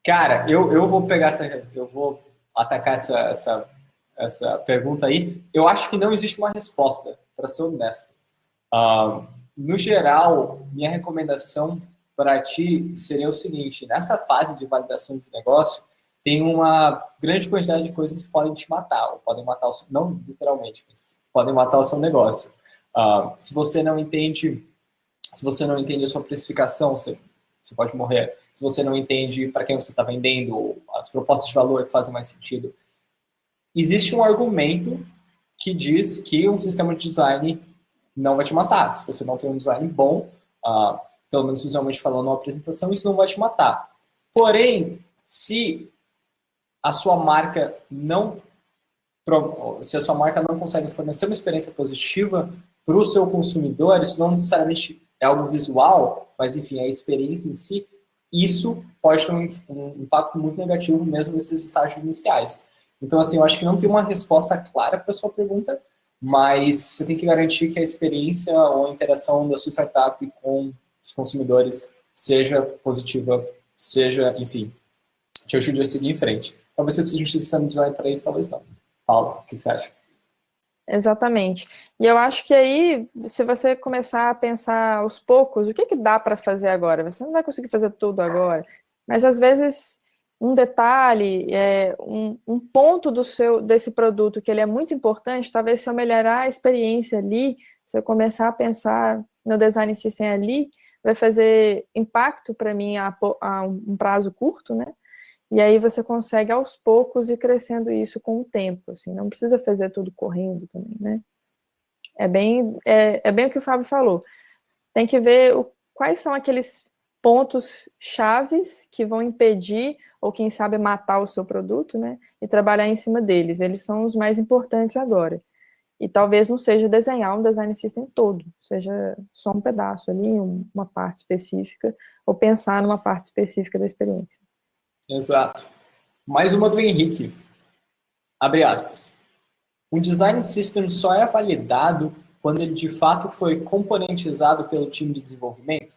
Cara, eu vou pegar eu vou atacar essa pergunta aí. Eu acho que não existe uma resposta, para ser honesto. No geral, minha recomendação para ti seria o seguinte: nessa fase de validação de negócio, tem uma grande quantidade de coisas que podem te matar, ou podem matar, não literalmente, mas podem matar o seu negócio. Se você não entende, se você não entende a sua precificação, você pode morrer. Se você não entende para quem você está vendendo, as propostas de valor que fazem mais sentido. Existe um argumento que diz que um sistema de design não vai te matar. Se você não tem um design bom, pelo menos visualmente falando uma apresentação, isso não vai te matar. Porém, se a sua marca não consegue fornecer uma experiência positiva para o seu consumidor, isso não necessariamente é algo visual, mas enfim, a experiência em si, isso pode ter um impacto muito negativo mesmo nesses estágios iniciais. Então, assim, eu acho que não tem uma resposta clara para a sua pergunta, mas você tem que garantir que a experiência ou a interação da sua startup com os consumidores seja positiva, seja, enfim, te ajude a seguir em frente. Talvez você precise de um sistema de design para isso, talvez não. Paula, o que você acha? Exatamente. E eu acho que aí, se você começar a pensar aos poucos, o que dá para fazer agora? Você não vai conseguir fazer tudo agora, mas às vezes um detalhe, um ponto desse produto que ele é muito importante, talvez se eu melhorar a experiência ali, se eu começar a pensar no design system ali, vai fazer impacto para mim a um prazo curto, né? E aí você consegue aos poucos ir crescendo isso com o tempo, assim, não precisa fazer tudo correndo também, né? É bem o que o Fábio falou. Tem que ver quais são aqueles pontos chaves que vão impedir ou quem sabe matar o seu produto, né? E trabalhar em cima deles. Eles são os mais importantes agora. E talvez não seja desenhar um design system todo, seja só um pedaço ali, uma parte específica, ou pensar numa parte específica da experiência. Exato. Mais uma do Henrique. Abre aspas. Um design system só é validado quando ele de fato foi componentizado pelo time de desenvolvimento?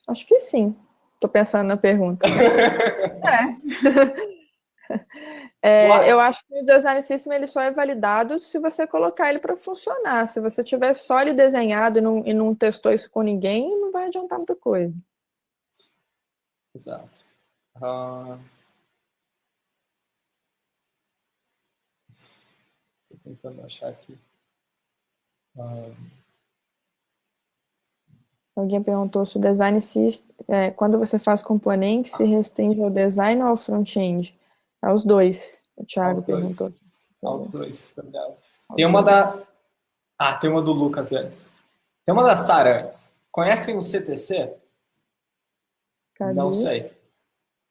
Acho que sim. Estou pensando na pergunta. Eu acho que o design system ele só é validado se você colocar ele para funcionar. Se você tiver só ele desenhado e não testou isso com ninguém, não vai adiantar muita coisa. Exato. Estou tentando achar aqui. Alguém perguntou se o design system, quando você faz componentes, se restringe ao design ou ao front-end? Aos dois. O Thiago perguntou. Aos dois, verdade. Tem uma do Lucas antes. Tem uma da Sara antes. Conhecem o CTC? Cadê? Não sei.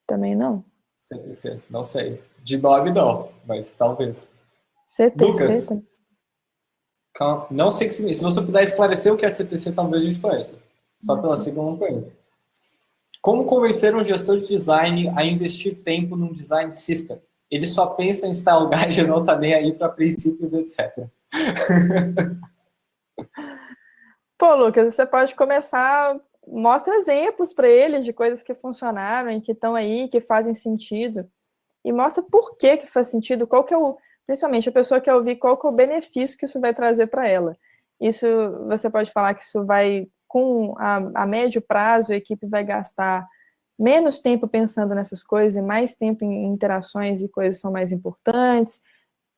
Também não. CTC, não sei. De nome não, mas talvez. CTC? Lucas, não sei o que significa. Se você puder esclarecer o que é CTC, talvez a gente conheça. Só pela sigla eu não conheço. Como convencer um gestor de design a investir tempo num design system? Ele só pensa em style guide e não está nem aí para princípios, etc. Pô, Lucas, você pode começar, mostra exemplos para eles de coisas que funcionaram e que estão aí, que fazem sentido. E mostra por que faz sentido, qual que é principalmente a pessoa quer ouvir qual que é o benefício que isso vai trazer para ela. Isso, você pode falar que isso vai, a médio prazo, a equipe vai gastar menos tempo pensando nessas coisas e mais tempo em interações e coisas que são mais importantes.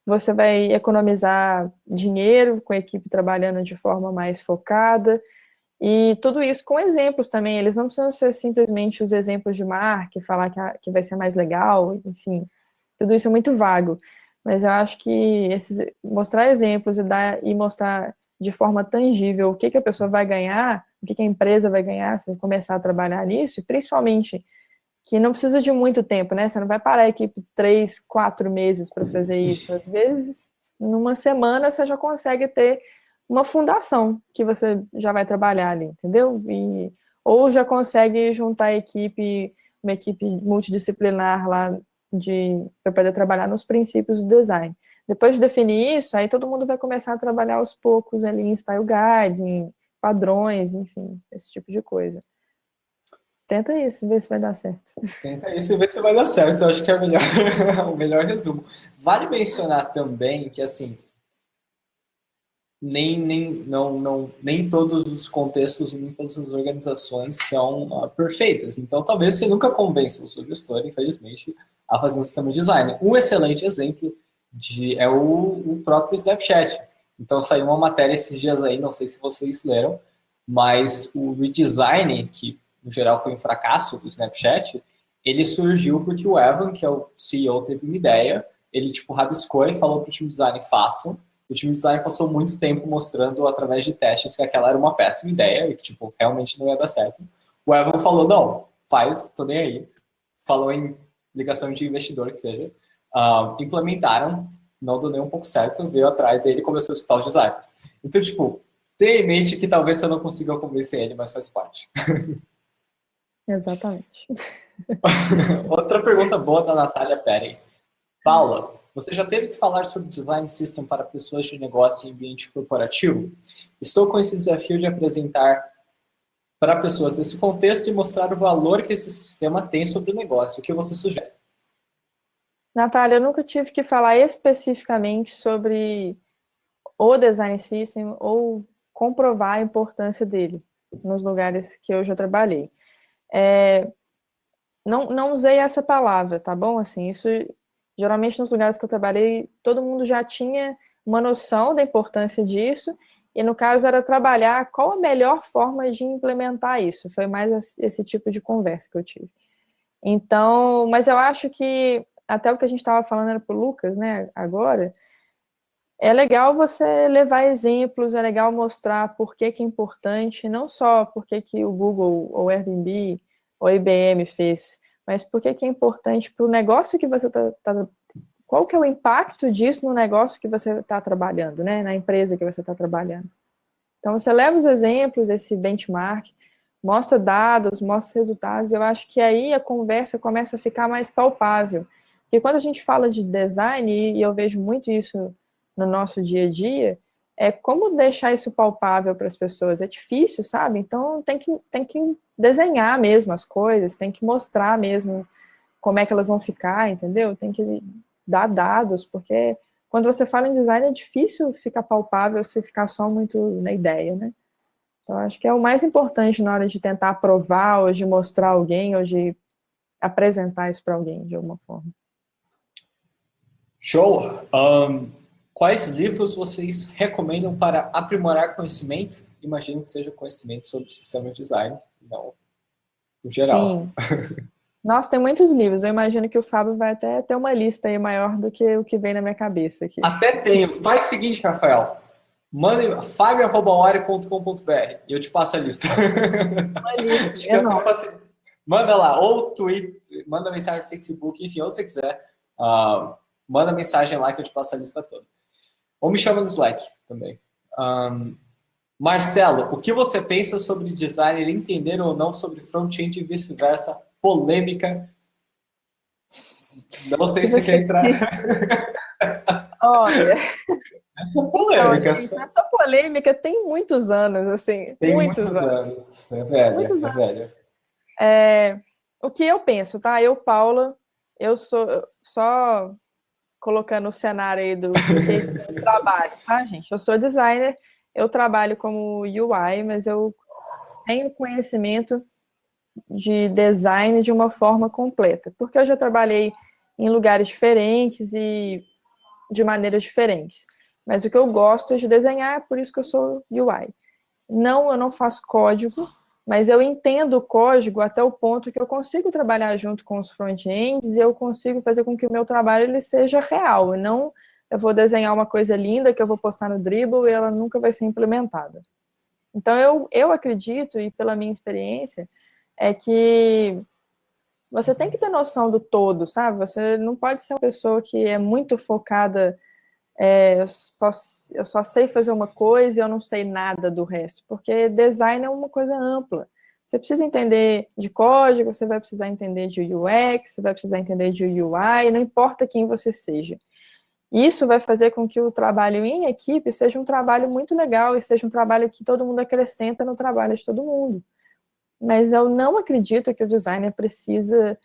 Você vai economizar dinheiro com a equipe trabalhando de forma mais focada. E tudo isso com exemplos também. Eles não precisam ser simplesmente os exemplos de marca, falar que vai ser mais legal, enfim. Tudo isso é muito vago. Mas eu acho que mostrar exemplos e mostrar de forma tangível o que a pessoa vai ganhar, o que a empresa vai ganhar se começar a trabalhar nisso, e principalmente que não precisa de muito tempo, né? Você não vai parar a equipe 3, 4 meses para fazer isso. Às vezes, numa semana, você já consegue ter uma fundação que você já vai trabalhar ali, entendeu? Ou já consegue juntar uma equipe multidisciplinar lá para poder trabalhar nos princípios do design. Depois de definir isso, aí todo mundo vai começar a trabalhar aos poucos ali em style guides, em padrões, enfim, esse tipo de coisa. Tenta isso, vê se vai dar certo. Tenta isso e vê se vai dar certo. Eu acho que é o melhor, o melhor resumo. Vale mencionar também que, assim, nem todos os contextos, nem todas as organizações são perfeitas. Então, talvez você nunca convença o seu gestor, infelizmente, a fazer um sistema de design. Um excelente exemplo é o próprio Snapchat. Então, saiu uma matéria esses dias aí, não sei se vocês leram, mas o redesign, que no geral foi um fracasso do Snapchat, ele surgiu porque o Evan, que é o CEO, teve uma ideia, ele tipo rabiscou e falou para o time design, façam. O time design passou muito tempo mostrando através de testes que aquela era uma péssima ideia e que tipo realmente não ia dar certo. O Evan falou, não, faz, tô nem aí. Falou em ligação de investidor, que seja. Implementaram, não deu nem um pouco certo, veio atrás e ele começou a escutar os designers. Então, tipo, tenha em mente que talvez você não consiga convencer ele, mas faz parte. Exatamente. Outra pergunta boa da Natália Perry. Paula, você já teve que falar sobre design system para pessoas de negócio em ambiente corporativo? Estou com esse desafio de apresentar para pessoas desse contexto e mostrar o valor que esse sistema tem sobre o negócio. O que você sugere? Natália, eu nunca tive que falar especificamente sobre o design system ou comprovar a importância dele nos lugares que eu já trabalhei. Não usei essa palavra, tá bom? Assim, isso geralmente nos lugares que eu trabalhei, todo mundo já tinha uma noção da importância disso, e no caso era trabalhar qual a melhor forma de implementar isso. Foi mais esse tipo de conversa que eu tive. Então, mas eu acho que até o que a gente estava falando era para o Lucas, né, agora, é legal você levar exemplos, é legal mostrar por que é importante, não só por que o Google, ou o Airbnb, ou a IBM fez, mas por que é importante para o negócio que você está. Qual que é o impacto disso no negócio que você está trabalhando, né? Na empresa que você está trabalhando. Então, você leva os exemplos, esse benchmark, mostra dados, mostra resultados, eu acho que aí a conversa começa a ficar mais palpável. Porque quando a gente fala de design, e eu vejo muito isso no nosso dia a dia, é como deixar isso palpável para as pessoas. É difícil, sabe? Então, tem que desenhar mesmo as coisas, tem que mostrar mesmo como é que elas vão ficar, entendeu? Tem que dar dados, porque quando você fala em design é difícil ficar palpável se ficar só muito na ideia, né? Então, acho que é o mais importante na hora de tentar aprovar, ou de mostrar alguém, ou de apresentar isso para alguém, de alguma forma. Show! Quais livros vocês recomendam para aprimorar conhecimento? Imagino que seja conhecimento sobre sistema de design, não no geral. Sim. Nossa, tem muitos livros. Eu imagino que o Fábio vai até ter uma lista aí maior do que o que vem na minha cabeça aqui. Até tenho. Faz o seguinte, Rafael. Manda fabio@ore.com.br e eu te passo a lista. Uma lista, Acho que manda lá, ou tweet, manda mensagem no Facebook, enfim, onde você quiser. Manda mensagem lá que eu te passo a lista toda. Ou me chama no Slack também. Marcelo, o que você pensa sobre designer entender ou não sobre front-end e vice-versa? Polêmica. Não sei se você quer entrar. Olha, Essa polêmica. essa polêmica tem muitos anos, assim. Tem muitos anos. É velha, muitos é anos. velha. O que eu penso, tá? Eu, Paula, eu sou só colocando o cenário aí do que eu trabalho, tá, gente? Eu sou designer, eu trabalho como UI, mas eu tenho conhecimento de design de uma forma completa, porque eu já trabalhei em lugares diferentes e de maneiras diferentes. Mas o que eu gosto é de desenhar, por isso que eu sou UI. Não, eu não faço código, mas eu entendo o código até o ponto que eu consigo trabalhar junto com os front-ends e eu consigo fazer com que o meu trabalho ele seja real, e não eu vou desenhar uma coisa linda que eu vou postar no Dribbble e ela nunca vai ser implementada. Então, eu acredito, e pela minha experiência, é que você tem que ter noção do todo, sabe? Você não pode ser uma pessoa que é muito focada, eu só sei fazer uma coisa e eu não sei nada do resto, porque design é uma coisa ampla. Você precisa entender de código, você vai precisar entender de UX, você vai precisar entender de UI, não importa quem você seja. Isso vai fazer com que o trabalho em equipe seja um trabalho muito legal e seja um trabalho que todo mundo acrescenta no trabalho de todo mundo. Mas eu não acredito que o designer precisa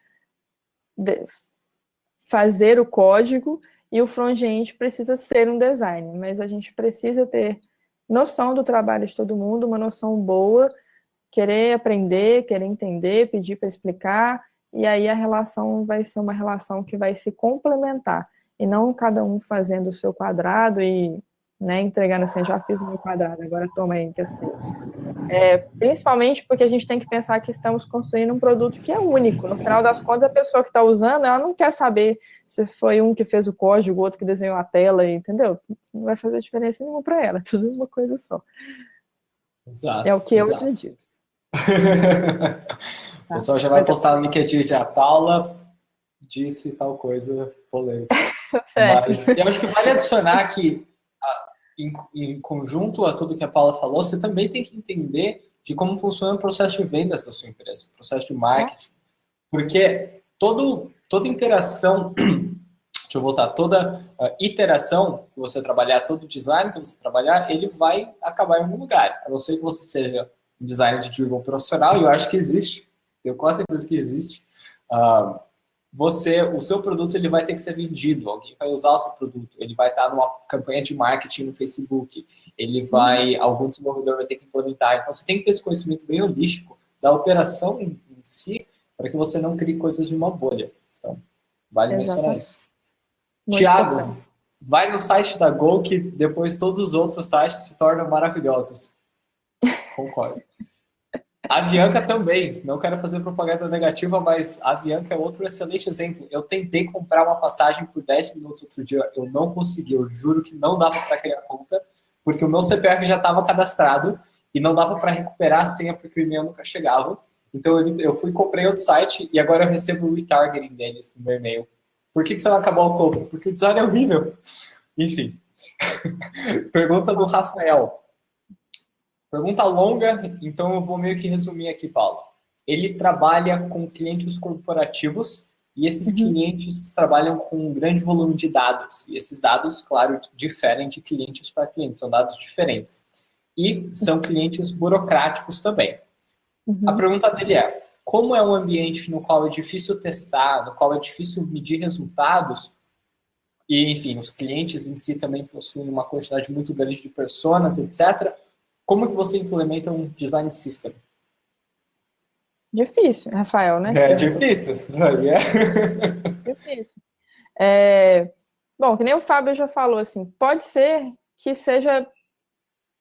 fazer o código e o front-end precisa ser um designer, mas a gente precisa ter noção do trabalho de todo mundo, uma noção boa, querer aprender, querer entender, pedir para explicar, e aí a relação vai ser uma relação que vai se complementar, e não cada um fazendo o seu quadrado e, né, entregando assim, já fiz o meu quadrado, agora toma aí, que é seu. Principalmente porque a gente tem que pensar que estamos construindo um produto que é único. No final das contas, a pessoa que está usando, ela não quer saber se foi um que fez o código, o outro que desenhou a tela, entendeu? Não vai fazer diferença nenhuma para ela, é tudo uma coisa só. Exato, É o que eu acredito. O pessoal já vai postar no LinkedIn que a Paula disse tal coisa polêmica. Mas eu acho que vale adicionar que, em conjunto a tudo que a Paula falou, você também tem que entender de como funciona o processo de vendas da sua empresa, o processo de marketing. Porque toda interação, deixa eu voltar, toda iteração que você trabalhar, todo design que você trabalhar, ele vai acabar em algum lugar. A não ser que você seja um designer de driven profissional, e eu acho que existe, tenho quase certeza que existe. O seu produto ele vai ter que ser vendido, alguém vai usar o seu produto, ele vai estar numa campanha de marketing no Facebook, algum desenvolvedor vai ter que implementar. Então você tem que ter esse conhecimento bem holístico da operação em si, para que você não crie coisas de uma bolha. Então, vale mencionar isso. Tiago, vai no site da Go, que depois todos os outros sites se tornam maravilhosos. Concordo. A Avianca também, não quero fazer propaganda negativa, mas a Avianca é outro excelente exemplo. Eu tentei comprar uma passagem por 10 minutos outro dia, eu não consegui, eu juro que não dava para criar conta, porque o meu CPF já estava cadastrado e não dava para recuperar a senha porque o e-mail nunca chegava. Então eu fui e comprei outro site e agora eu recebo o retargeting deles no meu e-mail. Por que você não acabou o compra? Porque o design é horrível. Enfim. Pergunta do Rafael. Pergunta longa, então eu vou meio que resumir aqui, Paulo. Ele trabalha com clientes corporativos e esses clientes trabalham com um grande volume de dados. E esses dados, claro, diferem de clientes para clientes, são dados diferentes. E são clientes burocráticos também. A pergunta dele é, como é um ambiente no qual é difícil testar, no qual é difícil medir resultados, e, enfim, os clientes em si também possuem uma quantidade muito grande de pessoas, etc., como que você implementa um design system? Difícil, Rafael, né? É difícil. Difícil. Bom, que nem o Fábio já falou, assim, pode ser que seja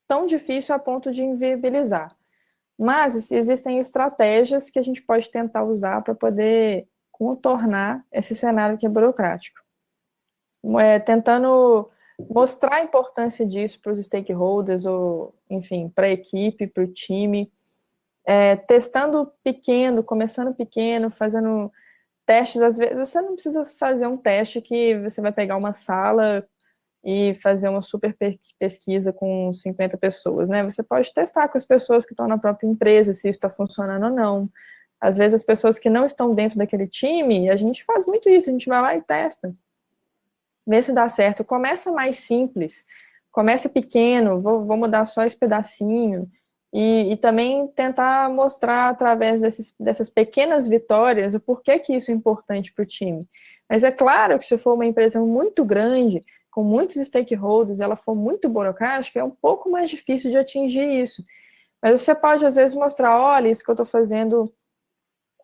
tão difícil a ponto de inviabilizar. Mas existem estratégias que a gente pode tentar usar para poder contornar esse cenário que é burocrático. Tentando mostrar a importância disso para os stakeholders, ou, enfim, para a equipe, para o time, testando pequeno, começando pequeno, fazendo testes. Às vezes, você não precisa fazer um teste que você vai pegar uma sala e fazer uma super pesquisa com 50 pessoas, né? Você pode testar com as pessoas que estão na própria empresa, se isso está funcionando ou não. Às vezes, as pessoas que não estão dentro daquele time, a gente faz muito isso, a gente vai lá e testa. Vê se dá certo. Começa mais simples, começa pequeno, vou mudar só esse pedacinho, e também tentar mostrar através dessas pequenas vitórias o porquê que isso é importante para o time. Mas é claro que se for uma empresa muito grande, com muitos stakeholders, ela for muito burocrática, é um pouco mais difícil de atingir isso. Mas você pode, às vezes, mostrar, olha, isso que eu estou fazendo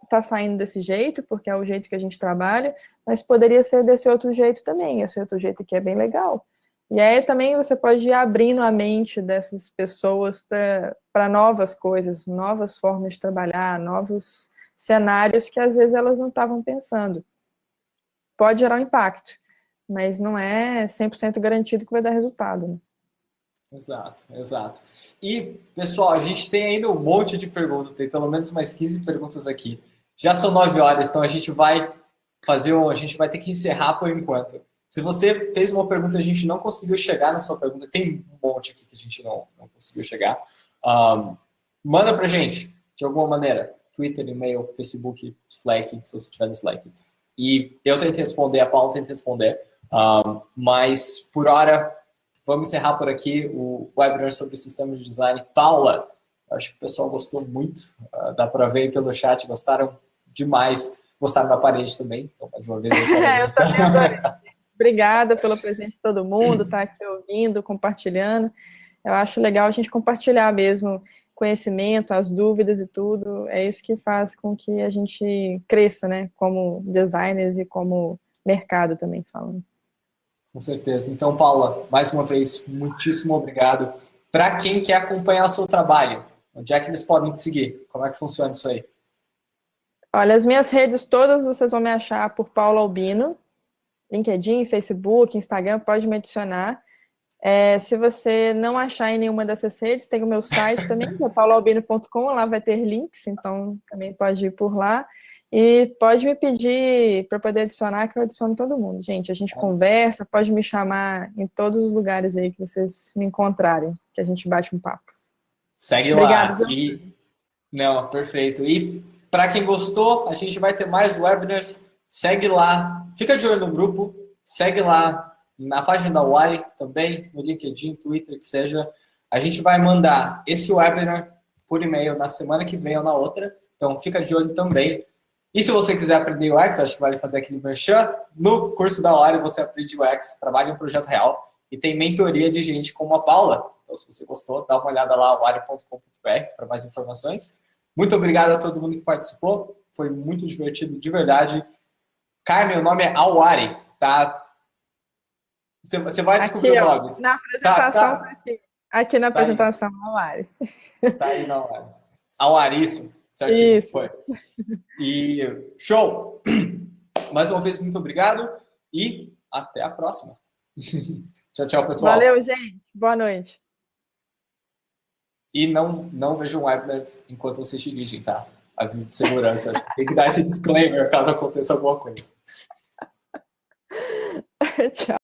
está saindo desse jeito, porque é o jeito que a gente trabalha, mas poderia ser desse outro jeito também, esse outro jeito que é bem legal. E aí também você pode ir abrindo a mente dessas pessoas para novas coisas, novas formas de trabalhar, novos cenários que às vezes elas não estavam pensando. Pode gerar um impacto, mas não é 100% garantido que vai dar resultado, né? Exato, exato. E, pessoal, a gente tem ainda um monte de perguntas, tem pelo menos mais 15 perguntas aqui. Já são 9 horas, então a gente vai ter que encerrar por enquanto. Se você fez uma pergunta e a gente não conseguiu chegar na sua pergunta, tem um monte aqui que a gente não conseguiu chegar, manda pra gente, de alguma maneira. Twitter, e-mail, Facebook, Slack, se você tiver no Slack. E eu tento responder, a Paula tenta responder. Mas, por hora, vamos encerrar por aqui o webinar sobre sistemas de design. Paula, acho que o pessoal gostou muito, dá para ver pelo chat, gostaram demais, gostaram da parede também, então mais uma vez eu também adorei. Obrigada pelo presente de todo mundo, tá aqui ouvindo, compartilhando. Eu acho legal a gente compartilhar mesmo conhecimento, as dúvidas e tudo, é isso que faz com que a gente cresça, né, como designers e como mercado também falando. Com certeza. Então, Paula, mais uma vez, muitíssimo obrigado. Para quem quer acompanhar o seu trabalho, onde é que eles podem te seguir? Como é que funciona isso aí? Olha, as minhas redes todas vocês vão me achar por Paula Albino, LinkedIn, Facebook, Instagram, pode me adicionar. Se você não achar em nenhuma dessas redes, tem o meu site também, que é paulaalbino.com, lá vai ter links, então também pode ir por lá. E pode me pedir para poder adicionar, que eu adiciono todo mundo. Gente, a gente conversa, pode me chamar em todos os lugares aí que vocês me encontrarem, que a gente bate um papo. Segue lá. Não, perfeito. E para quem gostou, a gente vai ter mais webinars. Segue lá. Fica de olho no grupo. Segue lá na página da Wari também, no LinkedIn, Twitter, que seja. A gente vai mandar esse webinar por e-mail na semana que vem ou na outra. Então, fica de olho também. E se você quiser aprender UX, acho que vale fazer aquele merchan. No curso da Wari você aprende UX, trabalha em um projeto real e tem mentoria de gente como a Paula. Então, se você gostou, dá uma olhada lá, wari.com.br, para mais informações. Muito obrigado a todo mundo que participou. Foi muito divertido, de verdade. Carmen, o nome é Awari, tá? Você vai descobrir aqui, o nome. Na apresentação, aqui na apresentação, Awari. Tá aí na Awari. Awari, isso. Certinho, isso. foi. E show! Mais uma vez, muito obrigado e até a próxima. Tchau, tchau, pessoal. Valeu, gente. Boa noite. E não vejam webinars enquanto vocês dirigem, tá? Aviso de segurança. Tem que dar esse disclaimer caso aconteça alguma coisa. Tchau.